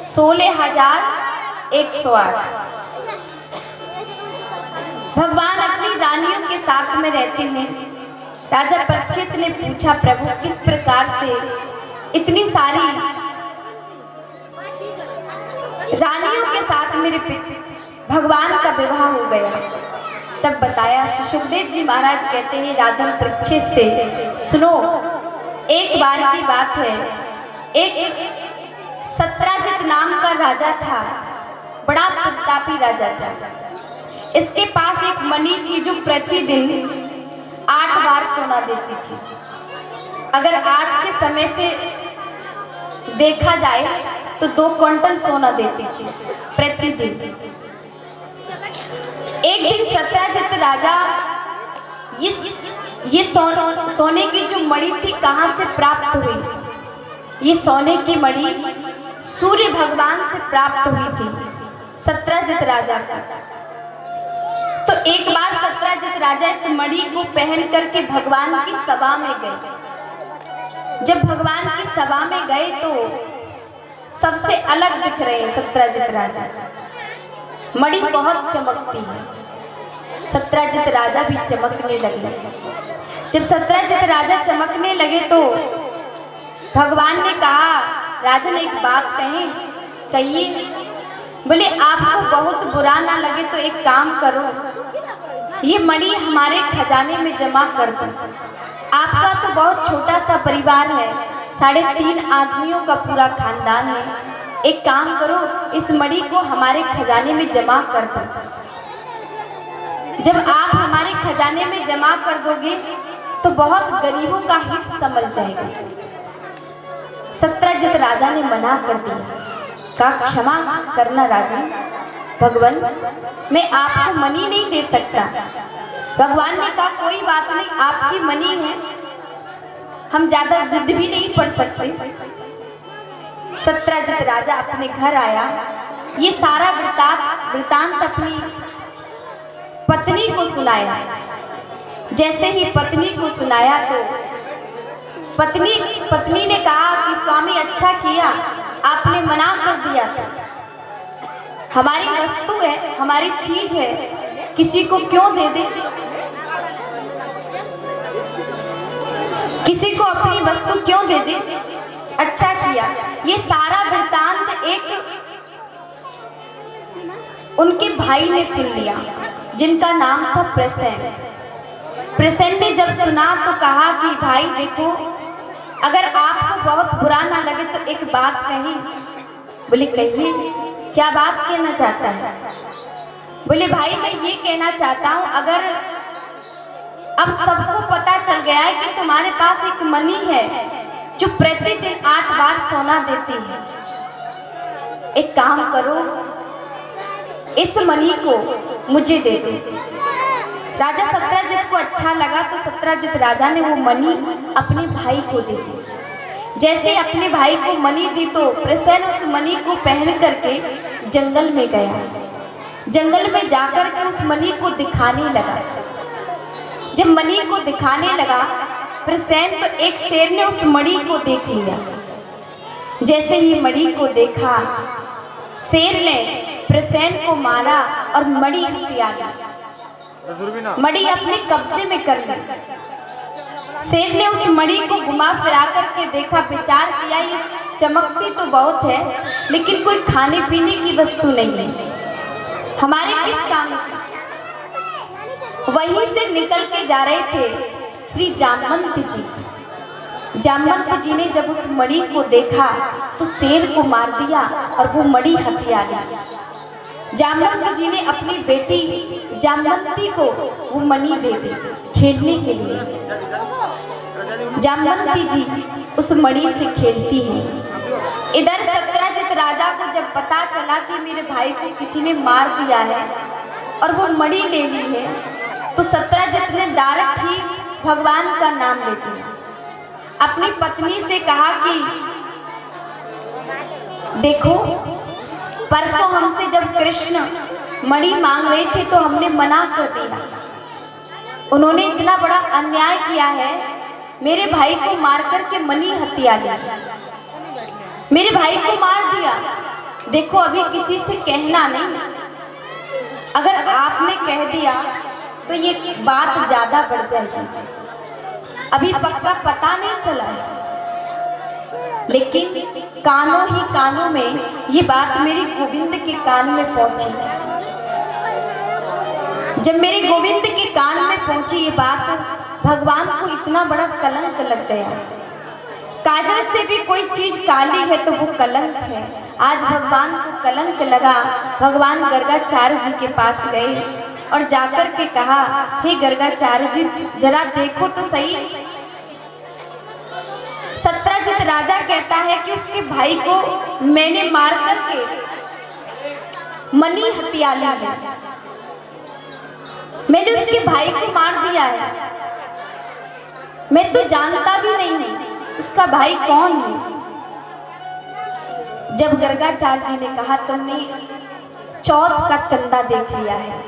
16,108। भगवान अपनी रानियों के साथ में रहते हैं। राजा परीक्षित ने पूछा प्रभु किस प्रकार से इतनी सारी रानियों के साथ मेरे भगवान का विवाह हो गया। तब बताया सुखदेव जी महाराज कहते हैं राजन परीक्षित से सुनो, एक बार की बात है, एक सत्राजित नाम का राजा था, बड़ा प्रतापी राजा था। इसके पास एक मणि थी जो प्रतिदिन 8 बार सोना देती थी। अगर आज के समय से देखा जाए तो 2 क्विंटल सोना देती थी प्रतिदिन। एक दिन सत्राजित राजा ये सोने की जो मणि थी कहाँ से प्राप्त हुई? ये सोने की मणि सूर्य भगवान से प्राप्त हुई थी सत्राजित राजा को। तो एक बार सत्राजित राजा इस मणि को पहन करके भगवान की सभा में गए। जब भगवान की सभा में गए तो सबसे अलग दिख रहे हैं सत्राजित राजा। मणि बहुत चमकती है। सत्राजित राजा भी चमकने लगे। जब सत्राजित राजा चमकने लगे तो भगवान ने कहा राजन एक बात कहिए। बोले आपको बहुत बुरा ना लगे तो एक काम करो, ये मणि हमारे खजाने में जमा कर दो। आपका तो बहुत छोटा सा परिवार है, 3.5 आदमियों का पूरा खानदान है। एक काम करो इस मणि को हमारे खजाने में जमा कर दो। जब आप हमारे खजाने में जमा कर दोगे तो बहुत गरीबों का हित संभल जाएगा। सत्राजित राजा ने मना कर दिया। कहा क्षमा करना राजा, भगवान मैं आपको मणि नहीं दे सकता। भगवान ने कहा कोई बात नहीं, आपकी मणि है, हम ज्यादा जिद भी नहीं पड़ सकते। सत्राजित राजा अपने घर आया, ये सारा वृतांत अपनी पत्नी को सुनाया। जैसे ही पत्नी को सुनाया तो पत्नी ने कहा कि स्वामी अच्छा किया, आपने मना कर दिया। हमारी वस्तु है, हमारी चीज है, किसी को क्यों दे दे? किसी को अपनी वस्तु क्यों दे दे? अच्छा किया। ये सारा वृतांत एक उनके भाई ने सुन लिया जिनका नाम था प्रसेन। प्रसेन ने जब सुना तो कहा कि भाई देखो अगर आपको बहुत बुरा ना लगे तो एक बात कही। बोले कहिए, क्या बात कहना चाहता है? बोले भाई मैं ये कहना चाहता हूँ अगर अब सबको पता चल गया है कि तुम्हारे पास एक मणि है जो प्रतिदिन 8 बार सोना देती है, एक काम करो इस मणि को मुझे दे दो। राजा सत्राजित को अच्छा लगा तो सत्राजित राजा ने वो मणि अपने भाई को दे दी। जैसे अपने भाई को मणि दी तो प्रसेन उस मणि को पहन करके जंगल में गया। जंगल में जाकर के उस मणि को दिखाने लगा। जब मणि को दिखाने लगा प्रसेन तो एक शेर ने उस मणि को देख लिया। जैसे ही मणि को देखा शेर ने प्रसेन को मारा और मणि हत्या ली। मणि अपने कब्जे में कर ली। शेर ने उस मणि को घुमा फिरा करके देखा, विचार किया ये चमकती तो बहुत है लेकिन कोई खाने पीने की वस्तु नहीं है, हमारे किस काम की? वहीं से निकल के जा रहे थे श्री जामवंत जी। जामवंत जी ने जब उस मणि को देखा तो शेर को मार दिया और वो मणि हत्या ली। जामवंत जी ने अपनी बेटी जामवंती को वो मणि दे दी खेलने के लिए। जामवंती जी उस मणि से खेलती है। इधर सत्यजित राजा को जब पता चला कि मेरे भाई को किसी ने मार दिया है और वो मणि ले ली है, तो सत्यजित ने डायरेक्ट ही भगवान का नाम ले दिया। अपनी पत्नी से कहा कि देखो, परसों हमसे जब कृष्ण मणि मांग रहे थे तो हमने मना कर दिया। उन्होंने इतना बड़ा अन्याय किया है, मेरे भाई को मार करके मणि हत्या लिया, मेरे भाई को मार दिया। देखो, अभी किसी से कहना नहीं, अगर आपने कह दिया तो ये बात ज्यादा बढ़ जाएगी। अभी पक्का पता नहीं चला है, लेकिन कानों ही कानों में ये बात मेरे गोविंद के कान में पहुंची। जब मेरे गोविंद के कान में पहुंची ये बात, भगवान को इतना बड़ा कलंक लग गया। काजल से भी कोई चीज काली है तो वो कलंक है। आज भगवान को कलंक लगा। भगवान गर्गाचार्य जी के पास गए और जाकर के कहा, हे गर्गाचार्य जी, जरा देखो तो सही। सत्यजित राजा कहता है कि उसके भाई को मैंने मार करके मणि हत्या ली है, मैंने उसके भाई को मार दिया है, मैं तो जानता भी नहीं हूं उसका भाई कौन है। जब गर्गाचार्य जी ने कहा, तुमने चौथ का चंदा देख लिया है,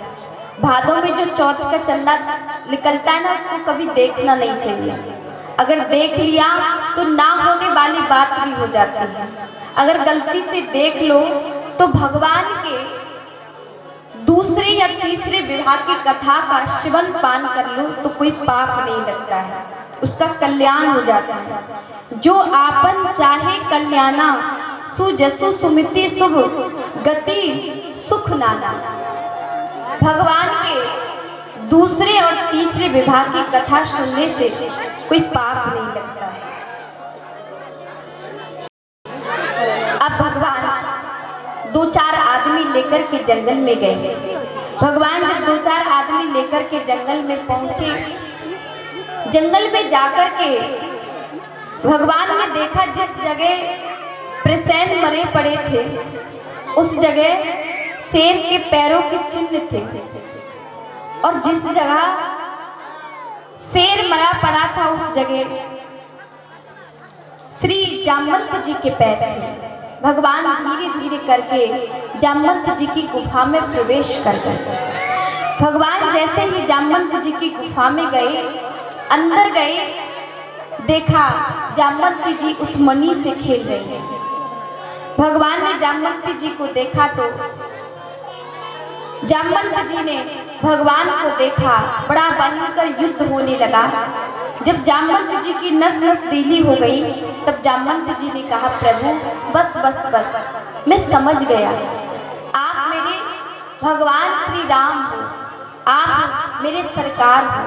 भादों में जो चौथ का चंदा निकलता है ना, उसको कभी देखना नहीं चाहिए। अगर देख लिया तो ना होने वाली बात भी हो जाती है। अगर गलती से देख लो तो भगवान के दूसरे या तीसरे विवाह की कथा का शिवन पान कर लो तो कोई पाप नहीं लगता है, उसका कल्याण हो जाता है। जो आपन चाहे कल्याणा, सुजसु सुमिति शुभ गति सुख नाना। भगवान के दूसरे और तीसरे विवाह की कथा सुनने से कोई पाप नहीं लगता है। अब भगवान 2-4 आदमी लेकर के जंगल में गए। भगवान जब 2-4 आदमी लेकर के जंगल में पहुंचे, जंगल में जाकर के भगवान ने देखा जिस जगह प्रसेन मरे पड़े थे उस जगह शेर के पैरों के चिन्ह थे, और जिस जगह शेर मरा पड़ा था उस जगह श्री जामवंत जी के पैर थे। भगवान धीरे धीरे करके जामवंत जी की गुफा में प्रवेश कर गए। भगवान जैसे ही जामवंत जी की गुफा में गए, अंदर गए, देखा जामवंत जी उस मणि से खेल रहे हैं। भगवान ने जामवंत जी को देखा तो जामवंत जी ने भगवान को देखा, बड़ा भयंकर युद्ध होने लगा। जब जामवंत जी की नस नस ढीली हो गई तब जामवंत जी ने कहा, प्रभु बस बस बस, मैं समझ गया, आप मेरे भगवान श्री राम हो, आप मेरे सरकार हो।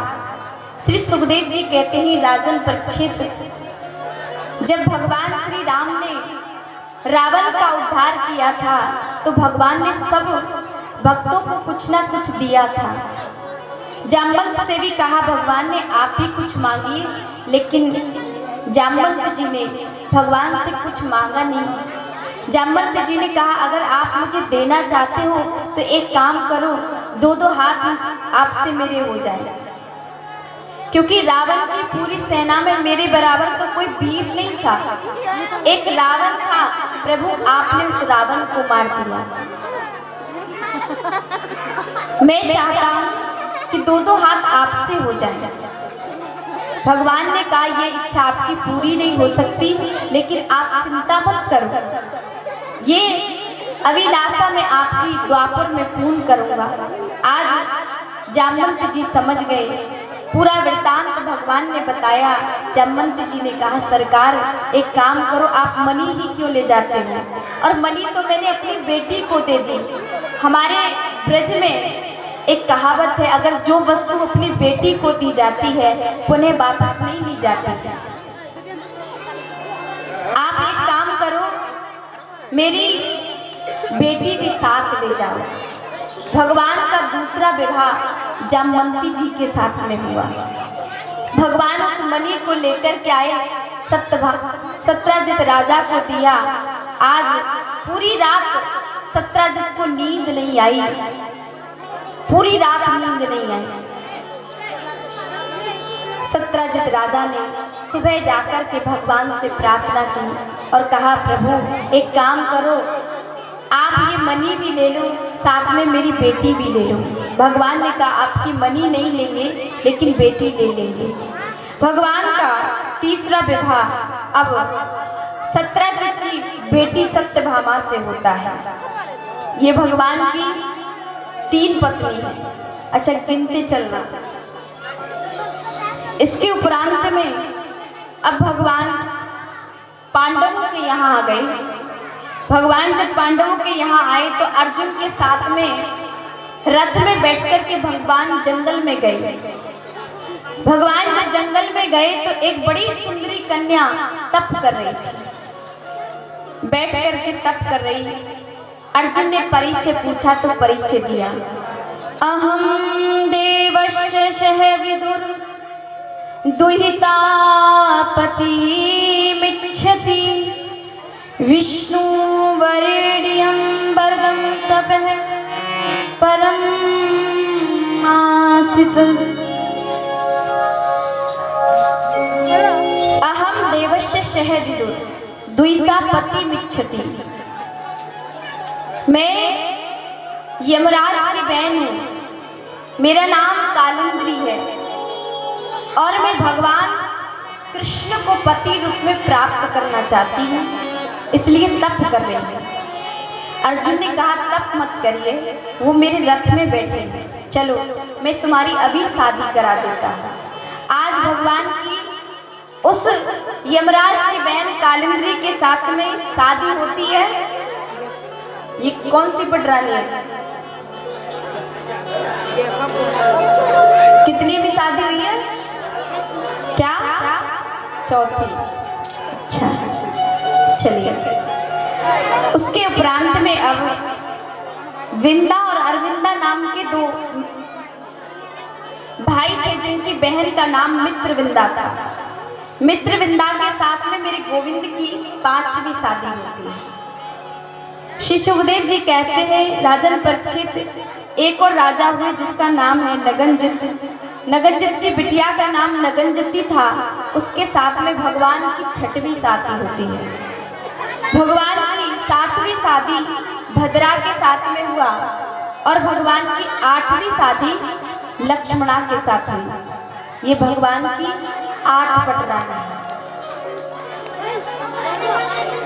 श्री सुखदेव जी कहते हैं, राजन परीक्षित, जब भगवान श्री राम ने रावण का उद्धार किया था तो भगवान ने सब भक्तों को कुछ ना कुछ दिया था। जामवंत से भी कहा भगवान ने, आप भी कुछ मांगिए, लेकिन जामवंत जी ने भगवान से कुछ मांगा नहीं। जामवंत जी ने कहा, अगर आप मुझे देना चाहते हो तो एक काम करो, 2-2 हाथ आपसे मेरे हो जाए, क्योंकि रावण की पूरी सेना में मेरे बराबर तो कोई वीर नहीं था। एक रावण था, प्रभु आपने उस रावण को मार दिया। मैं चाहता हूं कि 2-2 हाथ आपसे हो जाए। भगवान ने कहा, ये इच्छा आपकी पूरी नहीं हो सकती, लेकिन आप चिंता मत करो, ये अभिलाषा मैं आपकी द्वापर में पूर्ण करूंगा। आज जामवंत जी समझ गए, पूरा वृत्तांत भगवान ने बताया। जामवंत जी ने कहा, सरकार एक काम करो, आप मणि ही क्यों ले जाते हैं, और मणि तो मैंने अपनी बेटी को दे दी। हमारे ब्रज में एक कहावत है, अगर जो वस्तु अपनी बेटी को दी जाती है उन्हें वापस नहीं ली जाती है। आप एक काम करो, मेरी बेटी भी साथ ले जाओ। भगवान का दूसरा विवाह जामवंती जी के साथ में हुआ। भगवान उस मणि को लेकर के आए, सत्यजित राजा को दिया। आज पूरी रात सत्यजित को नींद नहीं आई, पूरी रात नींद नहीं आई। सत्यजित राजा ने सुबह जाकर के भगवान से प्रार्थना की और कहा, प्रभु एक काम करो, आप ये मणि भी ले लो, साथ में मेरी बेटी भी ले लो। भगवान ने कहा, आपकी मणि नहीं लेंगे लेकिन बेटी ले लेंगे। भगवान का तीसरा विवाह अब सत्यजित की बेटी सत्यभामा से होता है। ये भगवान की 3 पत्नी है। अच्छा, गिनते चलना। इसके उपरांत में अब भगवान पांडवों के यहाँ आ गए। भगवान जब पांडवों के यहाँ आए तो अर्जुन के साथ में रथ में बैठकर के भगवान जंगल में गए। भगवान जब जंगल में गए तो एक बड़ी सुंदरी कन्या तप कर रही थी, बैठ करके तप कर रही। अर्जुन ने परिचय पूछा तो परिचय दिया, अहम देवस्य शह विदुर दुहिता पति मिच्छति विष्णु वरेण्यं वरदं तपः परम आसित। अहम देवस्य शह विदुर दुहिता पति मिच्छति। मैं यमराज की बहन हूँ, मेरा नाम कालिंद्री है और मैं भगवान कृष्ण को पति रूप में प्राप्त करना चाहती हूँ, इसलिए तप कर रही हूँ। अर्जुन ने कहा, तप मत करिए, वो मेरे रथ में बैठे हैं, चलो मैं तुम्हारी अभी शादी करा देता हूँ। आज भगवान की उस यमराज की बहन कालिंद्री के साथ में शादी होती है। ये कौन सी पटरानी है? कितनी भी शादी हुई है? क्या? चौथी। अच्छा, चलिए। उसके उपरांत में अब विंदा और अरविंदा नाम के 2 भाई थे, जिनकी बहन का नाम मित्रविंदा था। मित्रविंदा के साथ में मेरे गोविंद की 5वीं शादी होती है। श्री सुखदेव जी कहते हैं, राजन परीक्षित एक और राजा हुए जिसका नाम है नगनजित। नगनजित की बिटिया का नाम नगनजती था। उसके साथ में भगवान की 6वीं शादी होती है। भगवान की 7वीं शादी भद्रा के साथ में हुआ और भगवान की 8वीं शादी लक्ष्मणा के साथ हुई। ये भगवान की 8 पटरानी है।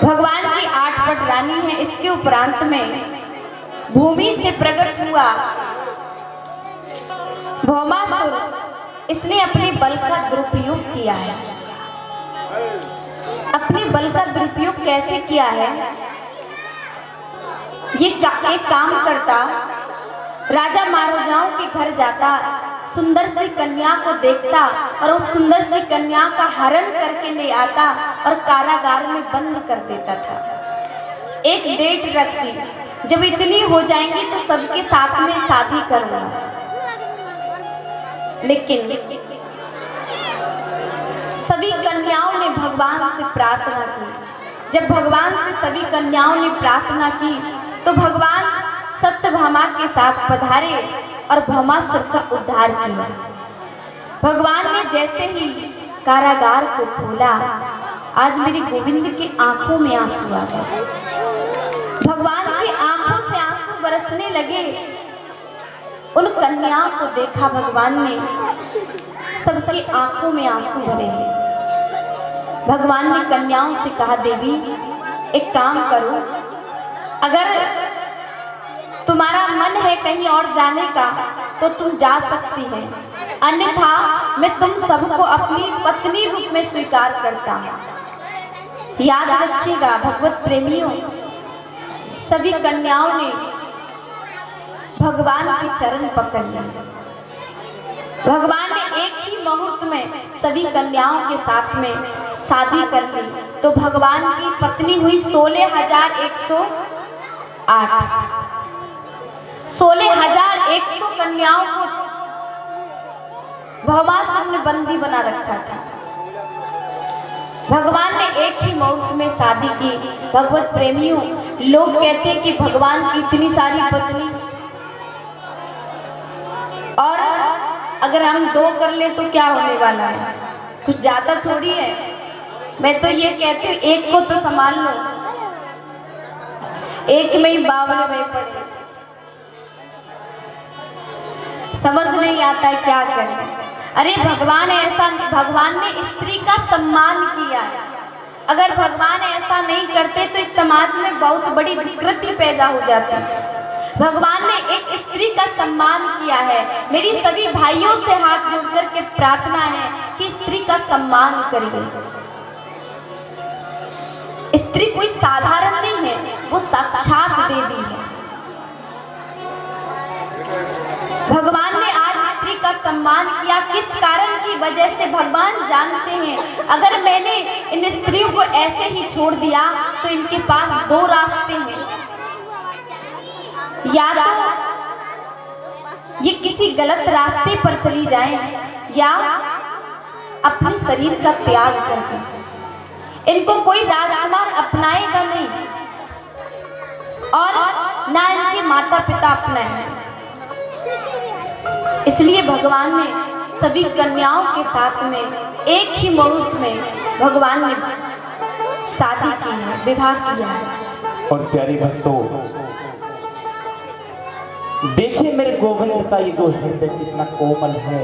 भगवान की 8 पटरानी है। इसके उपरांत में भूमि से प्रकट हुआ भौमासुर। इसने अपने बल का दुरुपयोग किया है। अपने बल का दुरुपयोग कैसे किया है? ये एक काम करता, राजा महाराजाओं के घर जाता, सुंदर सी कन्या को देखता और उस सुंदर सी कन्या का हरण करके ले आता और कारागार में बंद कर देता था। एक डेट रखती, जब इतनी हो जाएंगी तो सबके साथ में शादी करूंगा। लेकिन सभी कन्याओं ने भगवान से प्रार्थना की। जब भगवान से सभी कन्याओं ने प्रार्थना की तो भगवान सत्यभामा के साथ पधारे और भौमासुर का उद्धार किया। भगवान ने जैसे ही कारागार को खोला, आज मेरे गोविंद के आंखों में आंसू आ गए। भगवान की आंखों से आंसू बरसने लगे। उन कन्याओं को देखा भगवान ने, सबकी आंखों में आंसू भरे हैं। भगवान ने कन्याओं से कहा, देवी एक काम करो, अगर तुम्हारा मन है कहीं और जाने का तो तुम जा सकती है, अन्यथा मैं तुम सबको अपनी पत्नी रूप में स्वीकार करता हूँ। याद रखिएगा भगवत प्रेमियों, सभी कन्याओं ने भगवान के चरण पकड़ लिए। भगवान ने एक ही मुहूर्त में सभी कन्याओं के साथ में शादी कर ली। तो भगवान की पत्नी हुई 16,108। 16,000 100 कन्याओं को भवभासुर ने बंदी बना रखा था। भगवान ने एक ही मुहूर्त में शादी की। भगवत प्रेमियों, लोग कहते हैं कि भगवान की इतनी सारी पत्नी, और अगर हम 2 कर ले तो क्या होने वाला है, कुछ ज्यादा थोड़ी है। मैं तो ये कहती हूँ एक को तो संभाल लो, एक में ही बावले में पड़े। समझ नहीं आता है क्या करें। अरे भगवान ने स्त्री का सम्मान किया है। अगर भगवान ऐसा नहीं करते तो इस समाज में बहुत बड़ी विकृति पैदा हो जाती। भगवान ने एक स्त्री का सम्मान किया है। मेरी सभी भाइयों से हाथ जोड़कर के प्रार्थना है कि स्त्री का सम्मान करिए। स्त्री कोई साधारण नहीं है, वो साक्षात देवी है। भगवान ने आज स्त्री का सम्मान किया। किस कारण की वजह से? भगवान जानते हैं अगर मैंने इन स्त्रियों को ऐसे ही छोड़ दिया तो इनके पास 2 रास्ते हैं। या तो ये किसी गलत रास्ते पर चली जाएं, या अपने शरीर का त्याग करके इनको कोई राजकुमार अपनाएगा नहीं और ना इनके माता पिता अपनाएंगे। इसलिए भगवान ने सभी कन्याओं के साथ में एक ही मुहूर्त में भगवान ने शादी की है, विवाह किया है। और प्यारे भक्तों, देखिए मेरे गोविंद का ये जो हृदय कितना कोमल है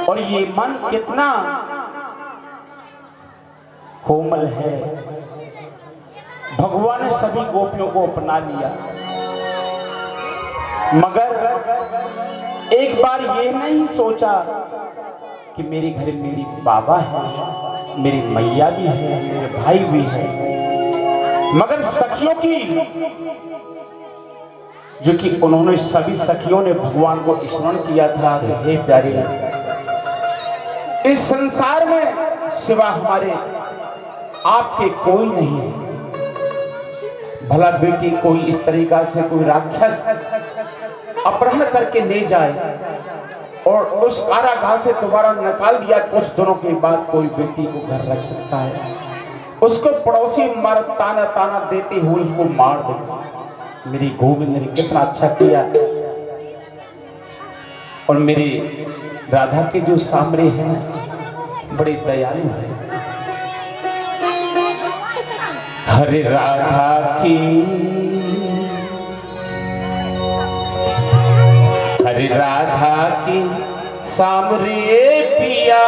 और ये मन कितना कोमल है। भगवान ने सभी गोपियों को अपना लिया, मगर एक बार ये नहीं सोचा कि मेरे घर मेरी बाबा है, मेरी मैया भी है, मेरे भाई भी है। मगर सखियों की, जो कि उन्होंने सभी सखियों ने भगवान को स्मरण किया था कि हे प्यारे, इस संसार में सिवा हमारे आपके कोई नहीं है। भला बेटी कोई इस तरीका से कोई राक्षस अपहरण करके ले जाए और उस कारागार से दोबारा निकाल दिया, कुछ दिनों के बाद कोई बेटी को घर रख सकता है? उसको पड़ोसी मार ताना ताना देते हुए उसको मार देगा। मेरी गोविंद ने कितना अच्छा किया। और मेरे राधा के जो सामने हैं बड़े दयालु हैं। हरे राधा की, हरे राधा की सामरे पिया,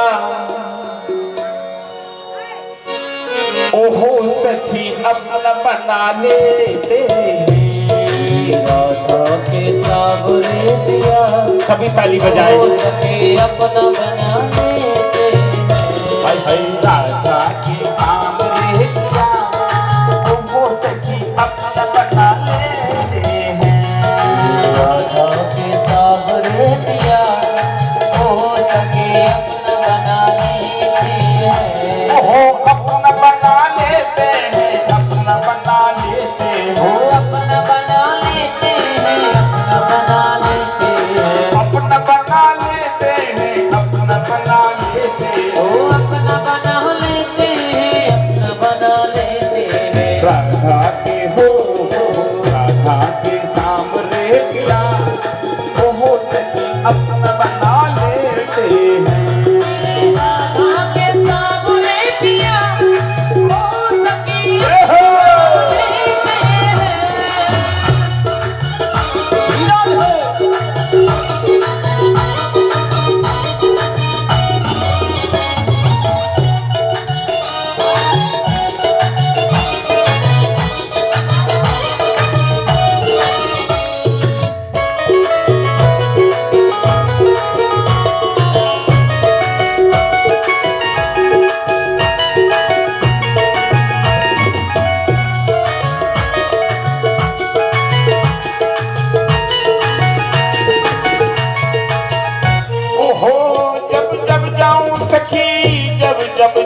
ओहो सखी अपना बना लेते। राधा के सावरे पिया, सभी ताली बजाए। ओ सखी अपना बना लेते। हाय हाय राधा के सामरे पिया, ओहो सखी अपना बना लेते हैं। राधा के सावरे पिया, ओ सखी अपना बना लेते हैं। ओहो अपना बना लेते हैं, अपना बना लेते हैं। ओ अपना बना लेते हैं, अपना बना लेते हैं। अपना बना लेते हैं, अपना बना लेते हैं। ओ अपना बना लेते हैं, अपना बना लेते हैं। राधा के हो राधा के सामने पिया, ओहो सखी अपना बना लेते हैं। राधा के सावरे पिया, ओ सखी ओहो!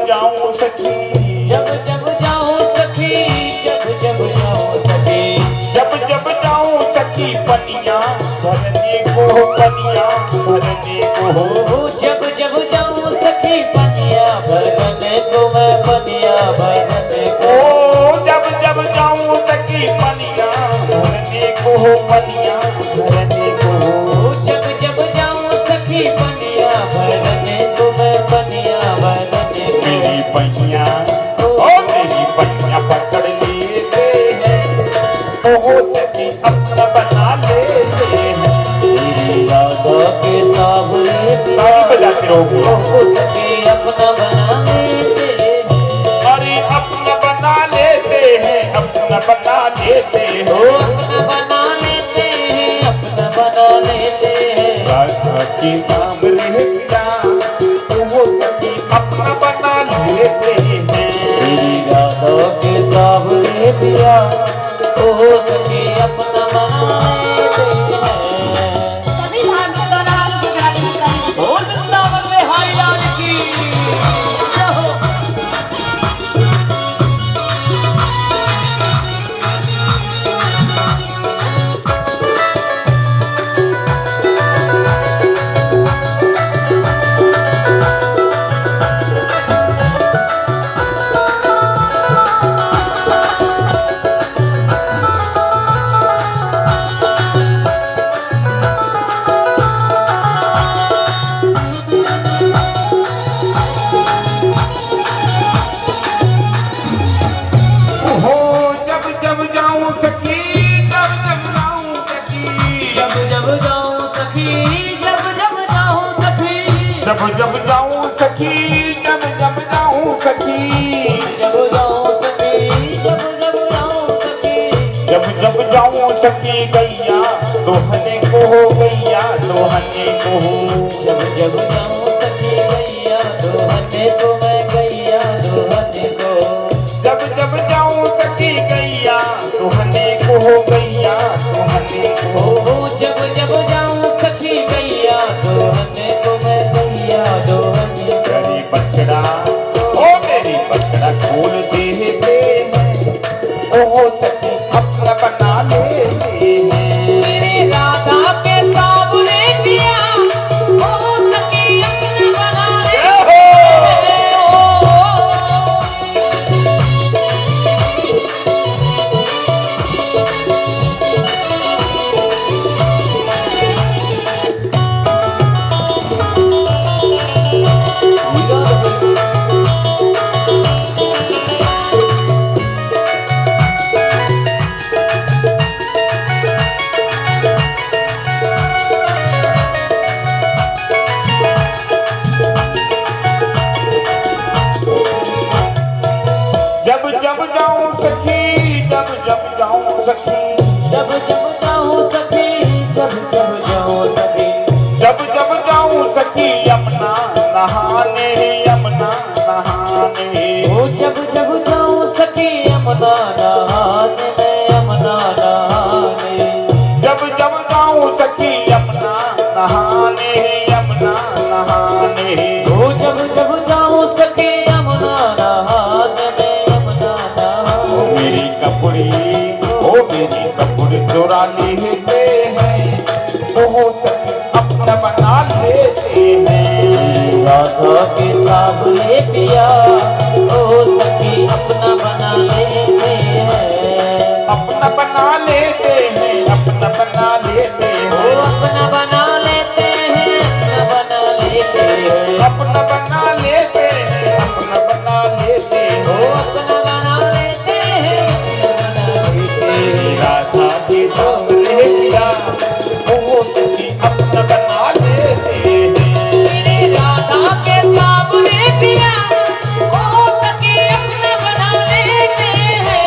जाऊं सखी, जब जब जाऊं सखी, जब जब जाऊं सखी, जब जब जाऊं सखी पनिया भरने को पनिया भरने को जब जब जाऊं सखी पनिया भरने को मैं पनिया भरने को जब जब जाऊं सखी पनिया भरने को पनिया भरने को जब जब जाऊं सखी पनिया भरने को मैं पनिया भरने को मेरी पैया मेरी पैया पकड़ लेते हैं ओ सखी अपना बना लेते हैं तेरी यादों के सावरे ताली बजाते रहो सखी अपना बना लेते अरे अपना बना लेते हैं अपना बना लेते हो हो अपना बना लेते हैं अपना बना लेते हैं राधा के सामने पिया वो सखी अपना बना लेते हैं तेरी यादों के सावरे पिया ओ सखी अपना बना लेते हैं सभी भाग से दोनों हाथ पकड़ा लेते हैं। बोल वृंदावन में हाय लाल की जय हो। हो जब जब जाऊं सखी जब जब जाऊं सखी जब जब जाऊं सखी जब जब जाऊं सखी जब जब जाऊं सखी जब जब जाऊं सखी जब जाऊं सखी जब जब जाऊं सखी जब जब जाऊं सखी गैया दोहने को हो गैया दोहने को हो जब जब जाऊं सखी गैया दोहने को मैं गैया दोहने को जब जब जाऊं सखी गैया दोहने को हो गैया दोहने को हो जब जब जाऊं सखी गैया दोहने को मैं गैया दोहने को मेरी बछड़ा ओ मेरी बछड़ा खोल देते हैं ओ सखी अपना बना लेते हैं मेरे राधा के सावरे पिया ओ सखी अपना बना लेते हैं ओ जब जब जाऊं सखी जब जब जाऊं सखी जब जब जाऊं सखी जब जब जाऊं सखी जब जब जाऊं सखी यमुना नहाने यमुना नहाने ओ जब जब जाऊं सखी यमुना नहाने में यमुना नहाने जब जब जाऊं सखी यमुना नहाने यमुना नहाने ओ जब जब जाऊं सखी यमुना नहाने में यमुना ओ नहाने मेरी कपड़ी ओ मेरी कपड़ी चुरा लेते हैं ओ सखी अपना बना लेते हैं राधा के सावरे पिया ओ सखी अपना बना लेते हैं अपना बना लेते हैं अपना बना लेते ओ हैं अपना बना लेते हैं अपना बना लेते हैं अपना बना लेते हैं अपना बना लेते ओ हैं अपना बना लेते हैं अपना बना लेते हैं राधा के सामने पिया ओ सखी अपना बना लेते हैं मेरे राधा के सावरे पिया ओ सखी अपना बना लेते हैं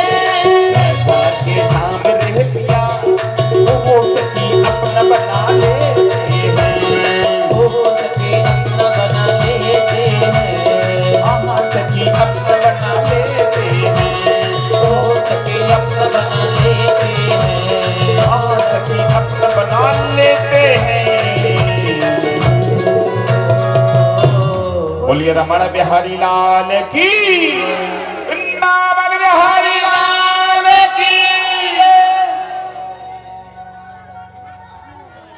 राधा के सामने पिया ओ सखी अपना बना लेते हैं ओ सखी अपना बना लेते हैं आहा सखी अपना बना लेते हैं ओ सखी अपना बना लेते हैं आहा सखी अपना बना लेते हैं बोलिए रमण बिहारी लाल की वृंदावन बिहारी लाल की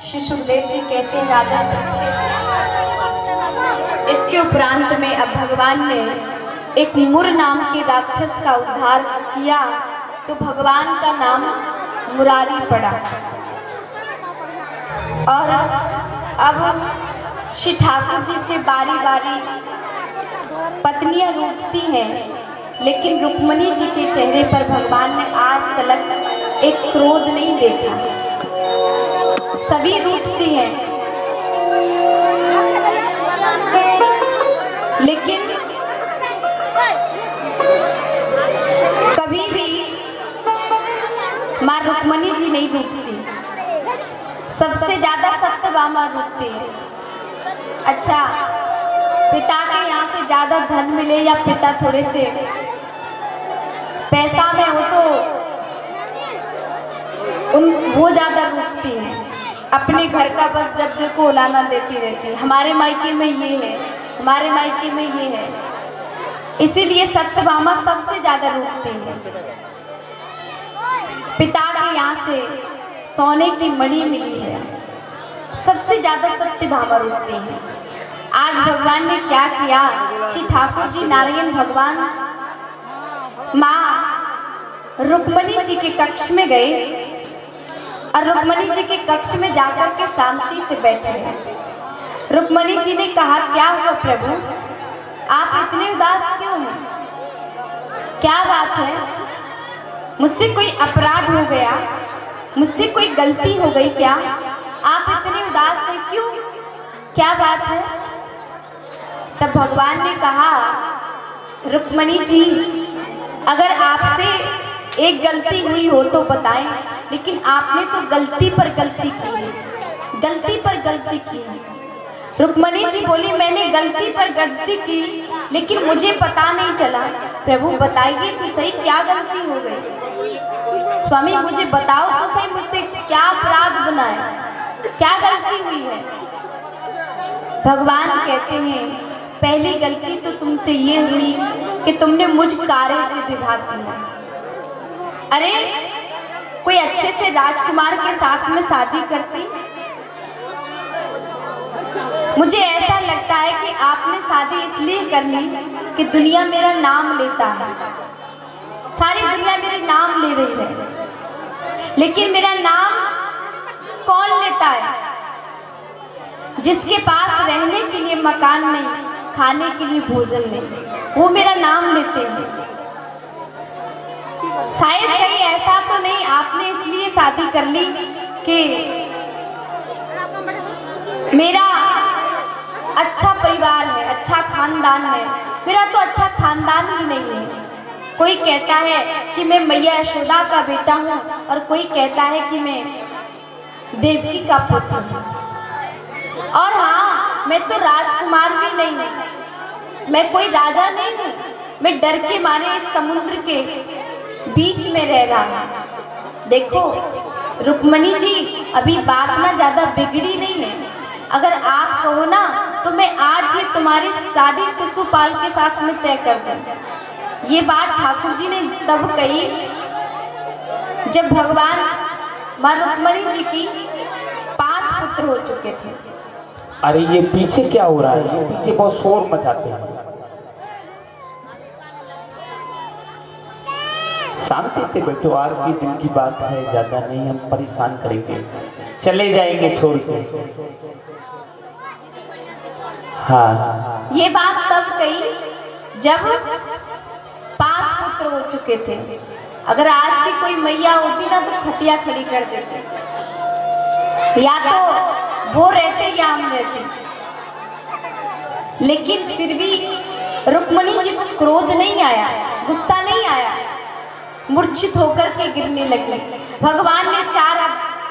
श्री सुखदेव जी कहते हैं राजा परीक्षित, इसके उपरांत में अब भगवान ने एक मुर नाम के राक्षस का उद्धार किया तो भगवान का नाम मुरारी पड़ा। और अब श्री ठाकुर जी से बारी बारी पत्नियां रूठती हैं, लेकिन रुक्मणी जी के चेहरे पर भगवान ने आज तक एक क्रोध नहीं देखा। सभी रूठती हैं, लेकिन कभी भी मां रुक्मणी जी नहीं रूठती। सबसे ज्यादा सत्यभामा रूठती है। अच्छा, पिता के यहाँ से ज्यादा धन मिले या पिता थोड़े से पैसा में हो तो वो ज्यादा रूठती है। अपने घर का बस जब देखो उलाना देती रहती है, हमारे मायके में ये है, हमारे मायके में ये है। इसीलिए सत्यभामा सबसे ज्यादा रूठती है। पिता के यहाँ से सोने की मणि मिली है, सबसे ज्यादा सत्यभामा रूठती है। आज भगवान ने क्या किया, श्री ठाकुर जी नारायण भगवान माँ रुक्मणी जी के कक्ष में गए और रुक्मणी जी के कक्ष में जाकर के शांति से बैठे। रुक्मणी जी ने कहा, क्या हुआ प्रभु, आप इतने उदास क्यों हैं? क्या बात है? मुझसे कोई अपराध हो गया, मुझसे कोई गलती हो गई क्या? आप इतने उदास हैं क्यों? क्या बात है? तब भगवान ने कहा, रुक्मणी जी, अगर आपसे एक गलती हुई हो तो बताएं, लेकिन आपने तो गलती पर गलती की है, गलती पर गलती की है। रुक्मणी जी बोली, मैंने गलती पर गलती की, लेकिन मुझे पता नहीं चला। प्रभु बताइए तो सही, क्या गलती हो गई? स्वामी मुझे बताओ तो सही, मुझसे क्या अपराध बना है, क्या गलती हुई है? भगवान कहते हैं, पहली गलती तो तुमसे ये हुई कि तुमने मुझ कार्य से विवाह किया। अरे कोई अच्छे से राजकुमार के साथ में शादी करती। मुझे ऐसा लगता है कि आपने शादी इसलिए कर ली कि दुनिया मेरा नाम लेता है, सारी दुनिया मेरे नाम ले रही है, लेकिन मेरा नाम कौन लेता है? जिसके पास रहने के लिए मकान नहीं, खाने के लिए भोजन नहीं, वो मेरा नाम लेते हैं। शायद कहीं ऐसा तो नहीं आपने इसलिए शादी कर ली कि मेरा अच्छा परिवार है, अच्छा खानदान है। मेरा तो अच्छा खानदान ही नहीं है। कोई कहता है कि मैं मैया यशोदा का बेटा हूँ, और कोई कहता है कि मैं देवकी का पुत्र हूँ। और हाँ, मैं तो राजकुमार भी नहीं हूँ, मैं कोई राजा नहीं हूँ। मैं डर के मारे इस समुद्र के बीच में रह रहा हूँ। देखो रुक्मणी जी, अभी बात ना ज्यादा बिगड़ी नहीं है। अगर आप कहो ना तो मैं आज ही तुम्हारी शादी शिशुपाल के साथ में तय कर दूं। ये बात ठाकुर जी ने तब कही जब भगवान मां रुक्मणी जी की 5 पुत्र हो चुके थे। अरे ये पीछे क्या हो रहा है? ये पीछे बहुत शोर मचाते हैं। शांति से बैठो, आज की दिन की बात है, ज्यादा नहीं हम परेशान करेंगे, चले जाएंगे छोड़ के। हाँ, ये बात तब कही जब 5 पुत्र हो चुके थे। अगर आज भी कोई मैया होती ना तो खटिया खड़ी कर देते, या तो वो रहते या हम रहते। लेकिन फिर भी रुक्मणी जी को क्रोध नहीं आया, गुस्सा नहीं आया, मूर्छित होकर के गिरने लगी। भगवान ने 4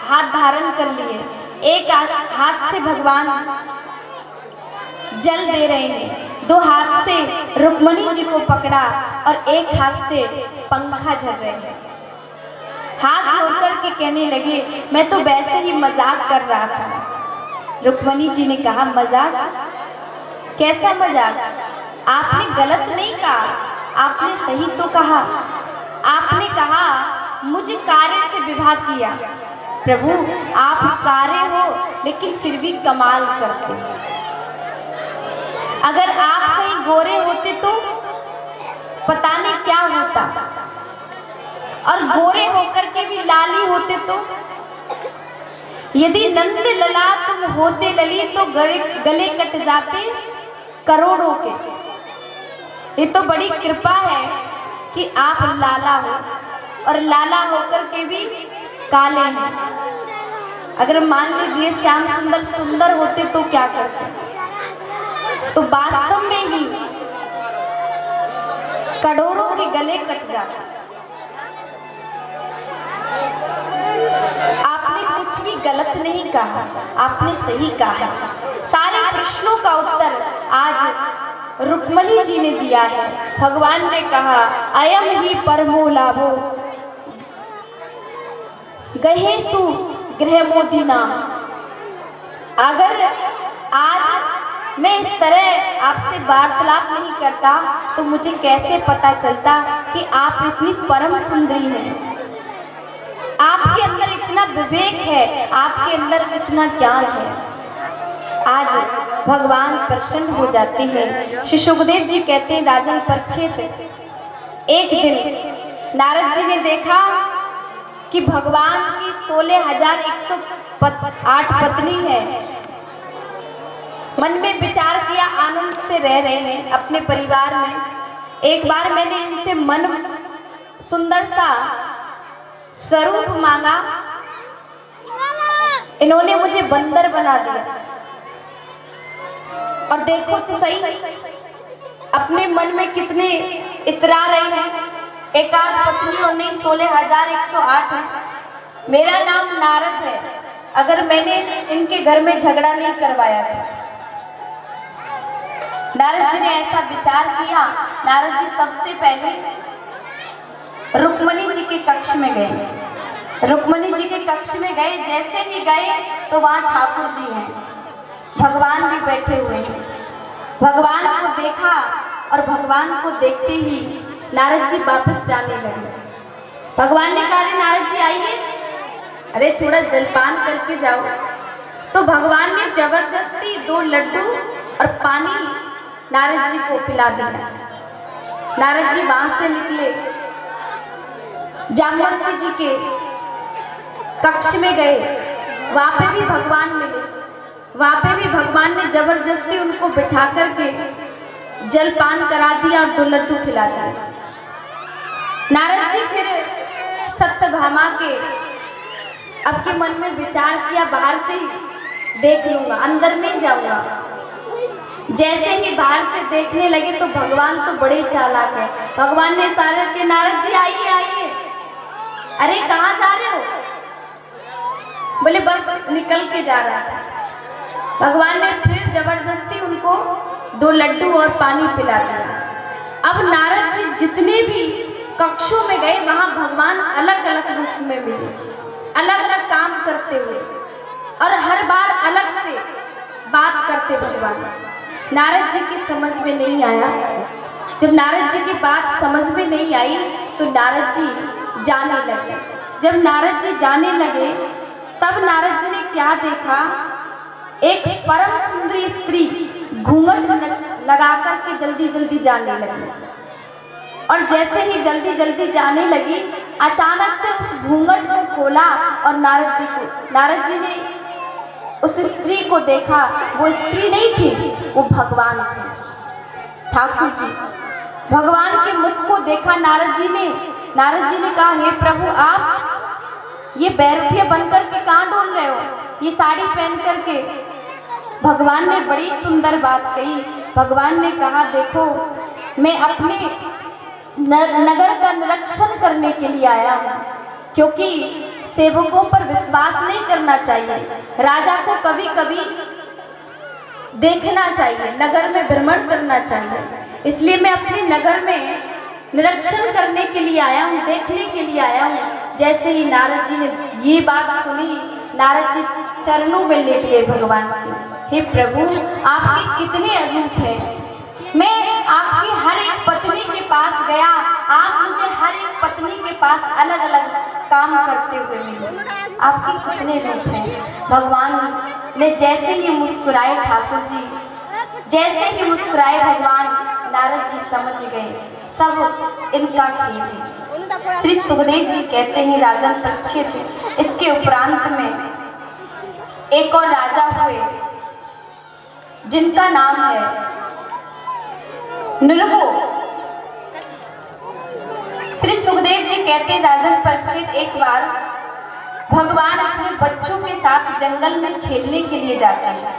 हाथ धारण कर लिए। एक हाथ से भगवान जल दे रहे हैं, 2 हाथ से रुक्मणी जी को पकड़ा और 1 हाथ से पंखा झल रहे हैं। हाथ जोड़ करके कहने लगे, मैं तो वैसे ही मजाक कर रहा था। रुक्मणी जी ने कहा, मजाक? कैसा मजाक? आपने गलत नहीं कहा, आपने सही तो कहा। आपने कहा मुझे कार्य से विवाह किया, प्रभु आप कारे हो लेकिन फिर भी कमाल करते। अगर आप कहीं गोरे होते तो पता नहीं क्या होता, और गोरे होकर के भी लाली होते तो। यदि नंद लला तुम होते लली तो गले कट जाते करोड़ों के। ये तो बड़ी कृपा है कि आप लाला हो, और लाला होकर के भी काले हैं। अगर मान लीजिए श्याम सुंदर सुंदर होते तो क्या करते? तो वास्तव में ही करोड़ों के गले कट जाते। आपने कुछ भी गलत नहीं कहा, आपने सही कहा। सारे प्रश्नों का उत्तर आज रुक्मणी जी ने दिया है। भगवान ने कहा अयम ही परमो लाभो गहेसु गृह मोदी नाम। अगर आज मैं इस तरह आपसे वार्तालाप नहीं करता तो मुझे कैसे पता चलता कि आप इतनी परम सुंदरी हैं, आपके अंदर इतना विवेक है, आपके अंदर इतना ज्ञान है। आज भगवान प्रसन्न हो जाते हैं। श्री सुखदेव जी कहते हैं राजन परीक्षित, एक दिन नारद जी ने देखा कि भगवान की 16,108 पत्नी है। मन में विचार किया, आनंद से रह रहे हैं अपने परिवार में। एक बार मैंने इनसे मन सुंदर सा स्वरूप मांगा, इन्होंने मुझे बंदर बना दिया। और देखो तो सही, अपने मन में कितने इतरा रहे हैं। एक आध पत्नी और नहीं, 16,108 है। मेरा नाम नारद है, अगर मैंने इनके घर में झगड़ा नहीं करवाया था। नारद जी ने ऐसा विचार किया। नारद जी सबसे पहले रुक्मणी जी के कक्ष में गए। रुक्मणी जी के कक्ष में गए, जैसे ही गए तो वहां ठाकुर जी हैं, भगवान भी बैठे हुए हैं। भगवान को देखा और भगवान को देखते ही नारद जी वापस जाने लगे। भगवान ने कहा नारद जी आइए, अरे थोड़ा जलपान करके जाओ। तो भगवान ने जबरदस्ती 2 लड्डू और पानी नारद जी को पिला दिया। नारद जी वहां से निकले, जामवंती जी के कक्ष में गए, वहां पे भी भगवान मिले। वहां पे भी भगवान ने जबरदस्ती उनको बिठा करके जलपान करा दिया और 2 लड्डू खिला दिया। नारद जी फिर सत्यभामा के अब के मन में विचार किया, बाहर से ही देख लूंगा, अंदर नहीं जाऊंगा। जैसे ही बाहर से देखने लगे तो भगवान तो बड़े चालाक है। भगवान ने इशारा किया, नारद जी आइए आइए। अरे कहाँ जा रहे हो? बोले बस निकल के जा रहा था। भगवान ने फिर जबरदस्ती उनको 2 लड्डू और पानी पिला दिया। अब नारद जी जितने भी कक्षों में गए, वहां भगवान अलग अलग रूप में मिले, अलग अलग काम करते हुए, और हर बार अलग से बात करते भगवान। नारद जी की समझ में नहीं आया। जब नारद जी की बात समझ में नहीं आई तो नारद जी जाने लगे। जब नारद जी जाने लगे तब नारद जी ने क्या देखा, एक परम सुंदरी स्त्री घूंघट लगा करके जल्दी जल्दी जाने लगी। और जैसे ही जल्दी जल्दी जाने लगी, अचानक से उस घूंघट को खोला और नारद जी ने उस स्त्री को देखा। वो स्त्री नहीं थी, वो भगवान थे, ठाकुर जी। भगवान के मुख को देखा नारद जी ने कहा, हे प्रभु आप ये बैरुपिया बन करके कहाँ डोल रहे हो, ये साड़ी पहन करके? भगवान ने बड़ी सुंदर बात कही। भगवान ने कहा, देखो मैं अपने नगर का निरीक्षण करने के लिए आया हूँ, क्योंकि सेवकों पर विश्वास नहीं करना चाहिए। राजा को कभी कभी देखना चाहिए, नगर में भ्रमण करना चाहिए। इसलिए मैं अपने नगर में निरीक्षण करने के लिए आया हूँ, देखने के लिए आया हूँ। जैसे ही नारद जी ने ये बात सुनी, नारद जी चरणों में लेट गए भगवान के। हे प्रभु, आपके कितने अरूप हैं, मैं आपकी हर एक पत्नी के पास गया, आप मुझे हर एक पत्नी के पास अलग अलग काम करते हुए मिले। आपके कितने रूप हैं? भगवान ने जैसे ही मुस्कुराए ठाकुर जी, जैसे ही मुस्कुराए भगवान, नारद जी समझ गए सब इनका खेल है। श्री सुखदेव जी कहते हैं राजन परीक्षित, इसके उपरांत में एक और राजा हुए जिनका नाम है नृगो। श्री सुखदेव जी कहते हैं राजन परीक्षित, एक बार भगवान अपने बच्चों के साथ जंगल में खेलने के लिए जाते हैं।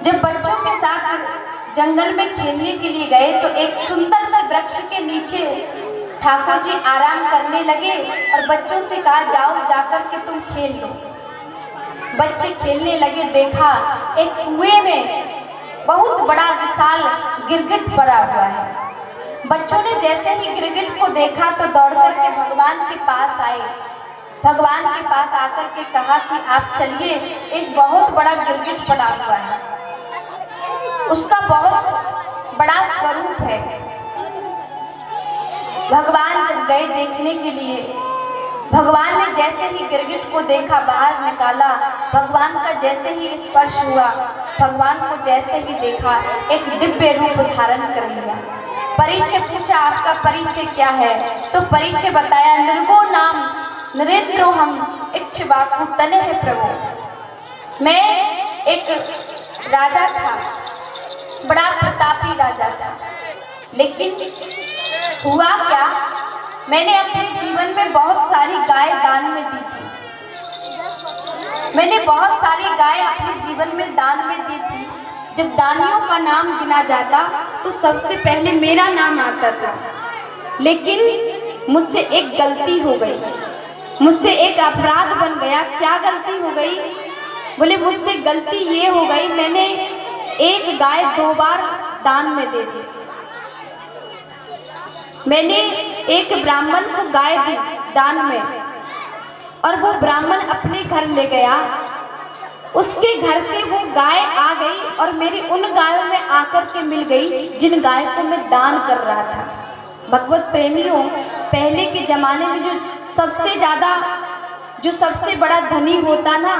जब बच्चों के साथ जंगल में खेलने के लिए गए तो एक सुंदर से वृक्ष के नीचे ठाकुर जी आराम करने लगे और बच्चों से कहा जाओ जाकर के तुम खेल लो। बच्चे खेलने लगे, देखा एक कुएं में बहुत बड़ा विशाल गिरगिट पड़ा हुआ है। बच्चों ने जैसे ही गिरगिट को देखा तो दौड़ करके भगवान के पास आए। भगवान के पास आकर के कहा कि आप चलिए, एक बहुत बड़ा गिरगिट पड़ा हुआ है, उसका बहुत बड़ा स्वरूप है। भगवान जब गए देखने के लिए, भगवान ने जैसे ही गिरगिट को देखा, बाहर निकाला, भगवान का जैसे ही स्पर्श हुआ, भगवान को जैसे ही देखा, एक दिव्य रूप धारण कर लिया। परिचय पूछा, आपका परिचय क्या है? तो परिचय बताया, नृगो नाम नरेंद्रो हम इक्ष्वाकु तने है प्रभु। मैं एक राजा था, बड़ा प्रतापी राजा था, लेकिन हुआ क्या, मैंने अपने जीवन में बहुत सारी गाय दान में दी थी। मैंने बहुत सारी गाय अपने जीवन में दान में दी थी। जब दानियों का नाम गिना जाता तो सबसे पहले मेरा नाम आता था, लेकिन मुझसे एक गलती हो गई, मुझसे एक अपराध बन गया। क्या गलती हो गई? बोले मुझसे गलती ये हो गई, मैंने एक गाय 2 बार दान में दे दी। मैंने एक ब्राह्मण को गाय दी दान में, और वो ब्राह्मण अपने घर ले गया। उसके घर से वो गाय आ गई और मेरी उन गायों में आकर के मिल गई जिन गायों को मैं दान कर रहा था। भगवत प्रेमियों, पहले के जमाने में जो सबसे बड़ा धनी होता ना,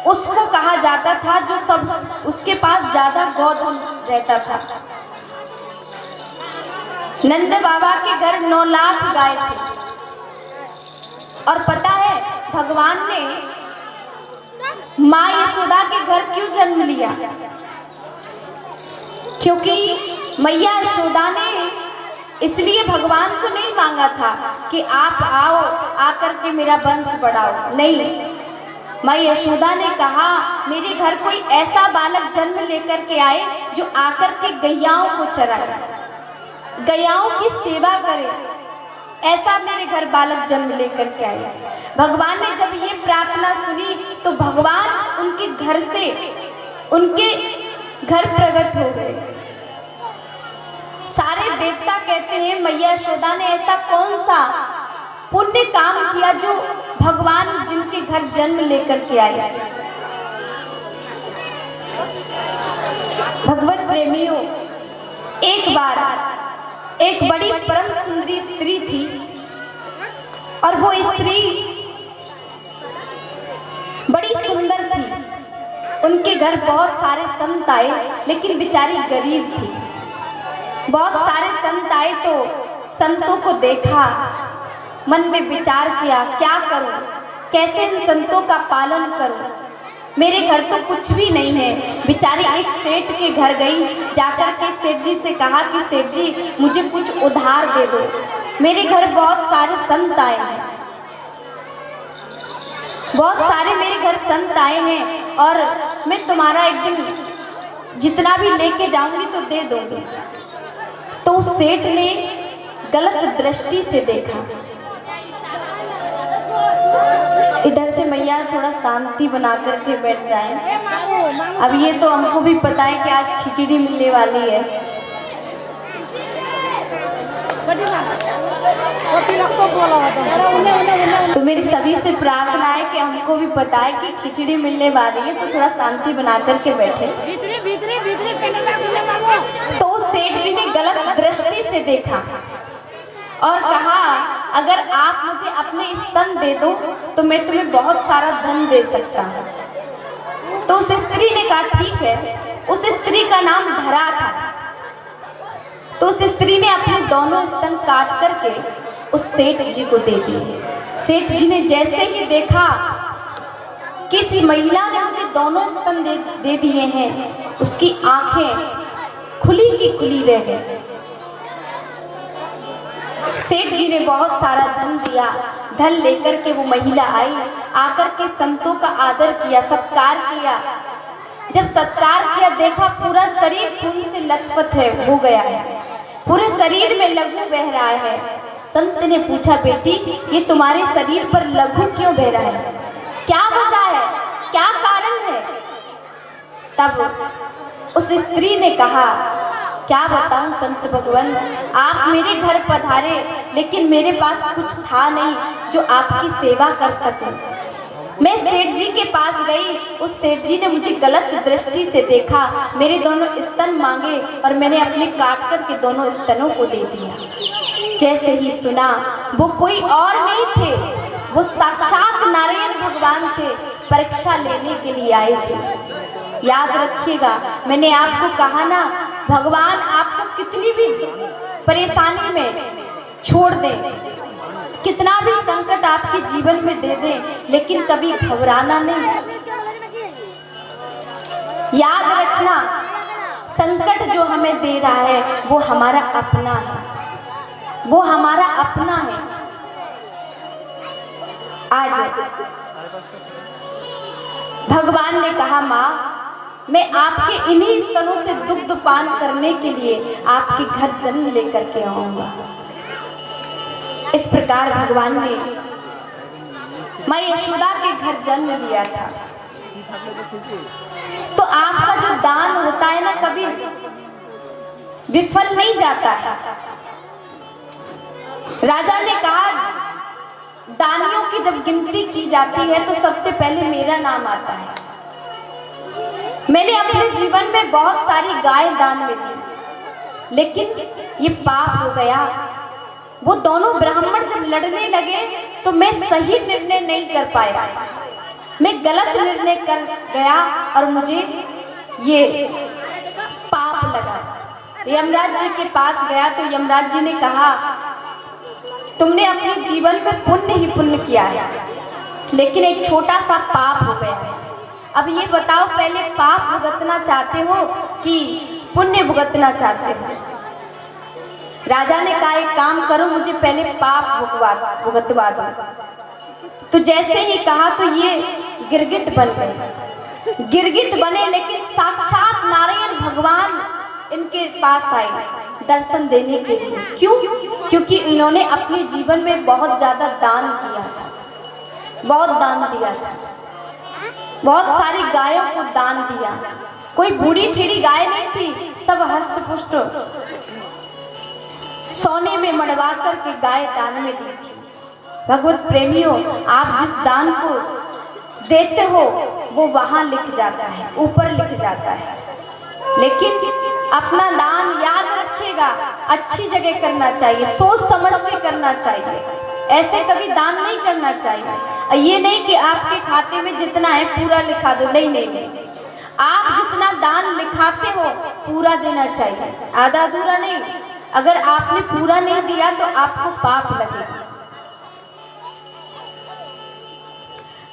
उसको कहा जाता था जो उसके पास ज्यादा गोधन रहता था। नंद बाबा के घर 9 लाख गाय थे। और पता है भगवान ने माँ यशोदा के घर क्यों जन्म लिया? क्योंकि मैया यशोदा ने इसलिए भगवान को नहीं मांगा था कि आप आओ, आकर के मेरा वंश बढ़ाओ। नहीं, माँ यशोदा ने कहा मेरे घर कोई ऐसा बालक जन्म लेकर के आए जो आकर के गैयाओं को चराए, गैयाओं की सेवा करे, ऐसा मेरे घर बालक जन्म लेकर के आए। भगवान ने जब ये प्रार्थना सुनी तो भगवान उनके घर प्रकट हो गए। सारे देवता कहते हैं मैया यशोदा ने ऐसा कौन सा पुण्य काम किया जो भगवान जिनके घर जन्म लेकर के आए। भगवत प्रेमियों, एक बार एक बड़ी परम सुंदरी स्त्री थी, और वो स्त्री बड़ी सुंदर थी। उनके घर बहुत सारे संत आए, लेकिन बेचारी गरीब थी। बहुत सारे संत आए तो संतों को देखा, मन में विचार किया क्या करूं, कैसे इन संतों का पालन करूं। मेरे घर तो कुछ भी नहीं है। बेचारी एक सेठ के घर गई, जाकर के सेठ जी से कहा कि सेठ जी मुझे कुछ उधार दे दो, मेरे घर बहुत सारे संत आए हैं, बहुत सारे मेरे घर संत आए हैं, और मैं तुम्हारा एक दिन जितना भी लेके जाऊंगी तो दे दूंगी। तो उस सेठ ने गलत दृष्टि से देखा। इधर से मैया थोड़ा शांति बना करके बैठ जाए। अब ये तो हमको भी पता है कि आज खिचड़ी मिलने वाली है। तो मेरी सभी से प्रार्थना है कि हमको भी पता है कि खिचड़ी मिलने वाली है, तो थोड़ा शांति बना करके बैठे। सेठ जी ने गलत दृष्टि से देखा और कहा, अगर आप मुझे अपने स्तन दे दो तो मैं तुम्हें बहुत सारा धन दे सकता हूँ। तो उस स्त्री ने कहा ठीक है। उस स्त्री का नाम धरा था। तो उस स्त्री ने अपने दोनों स्तन काट करके उस सेठ जी को दे दिए। सेठ जी ने जैसे ही देखा कि इस महिला ने मुझे दोनों स्तन दे दिए हैं, उसकी आंखें खुली की खुली रह गई। सेठ जी ने बहुत सारा धन दिया। धन लेकर के वो महिला आई, आकर के संतों का आदर किया, सत्कार किया। जब सत्कार किया, देखा पूरा शरीर खून से लथपथ हो गया है, पूरे शरीर में लहू बह रहा है। संत ने पूछा, बेटी ये तुम्हारे शरीर पर लहू क्यों बह रहा है, क्या वजह है, क्या कारण है? तब उस स्त्री ने कहा, क्या बताऊं संत भगवान, आप मेरे घर पधारे लेकिन मेरे पास कुछ था नहीं जो आपकी सेवा कर सकूं। मैं सेठ जी के पास गई, उस सेठ जी ने मुझे गलत दृष्टि से देखा, मेरे दोनों स्तन मांगे और मैंने अपने काट कर के दोनों स्तनों को दे दिया। जैसे ही सुना, वो कोई और नहीं थे, वो साक्षात नारायण भगवान थे, परीक्षा लेने के लिए आए थे। याद रखिएगा, मैंने आपको कहा ना, भगवान आपको कितनी भी परेशानी में छोड़ दें, कितना भी संकट आपके जीवन में दे दे, लेकिन कभी घबराना नहीं। याद रखना, संकट जो हमें दे रहा है वो हमारा अपना है, वो हमारा अपना है। आज भगवान ने कहा, माँ मैं आपके इन्हीं स्तनों से दुग्ध पान करने के लिए आपके घर जन्म लेकर के आऊंगा। इस प्रकार भगवान ने माँ यशोदा के घर जन्म लिया था। तो आपका जो दान होता है ना, कभी विफल नहीं जाता है। राजा ने कहा, दानियों की जब गिनती की जाती है तो सबसे पहले मेरा नाम आता है। मैंने अपने जीवन में बहुत सारी गाय दान में दी, लेकिन ये पाप हो गया। वो दोनों ब्राह्मण जब लड़ने लगे तो मैं सही निर्णय नहीं कर पाया, मैं गलत निर्णय कर गया और मुझे ये पाप लगा। यमराज जी के पास गया तो यमराज जी ने कहा, तुमने अपने जीवन में पुण्य ही पुण्य किया है, लेकिन एक छोटा सा पाप हो गया है। अब ये बताओ, पहले पाप भुगतना चाहते हो कि पुण्य भुगतना चाहते हो? राजा ने कहा, एक काम करो, मुझे पहले पाप भुगतवा दो। तो जैसे ही कहा तो ये गिरगिट बन गए। गिरगिट बने, लेकिन साक्षात नारायण भगवान इनके पास आए दर्शन देने के लिए। क्यों? क्योंकि इन्होंने अपने जीवन में बहुत ज्यादा दान किया था, बहुत दान दिया था, बहुत सारी गायों को दान दिया। कोई बूढ़ी ठेड़ी गाय नहीं थी, सब हष्ट पुष्ट सोने में मड़वा करके गाय दान में दी थी। भगवत प्रेमियों, आप जिस दान को देते हो वो वहां लिख जाता है, ऊपर लिख जाता है, लेकिन अपना दान याद रखिएगा, अच्छी जगह करना चाहिए, सोच समझ के करना चाहिए। ऐसे कभी दान नहीं करना चाहिए। ये नहीं कि आपके खाते में जितना है पूरा लिखा दो, नहीं नहीं, आप जितना दान लिखाते हो पूरा देना चाहिए, आधा अधूरा नहीं। अगर आपने पूरा नहीं दिया तो आपको पाप लगेगा।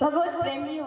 भगवत प्रेमियों,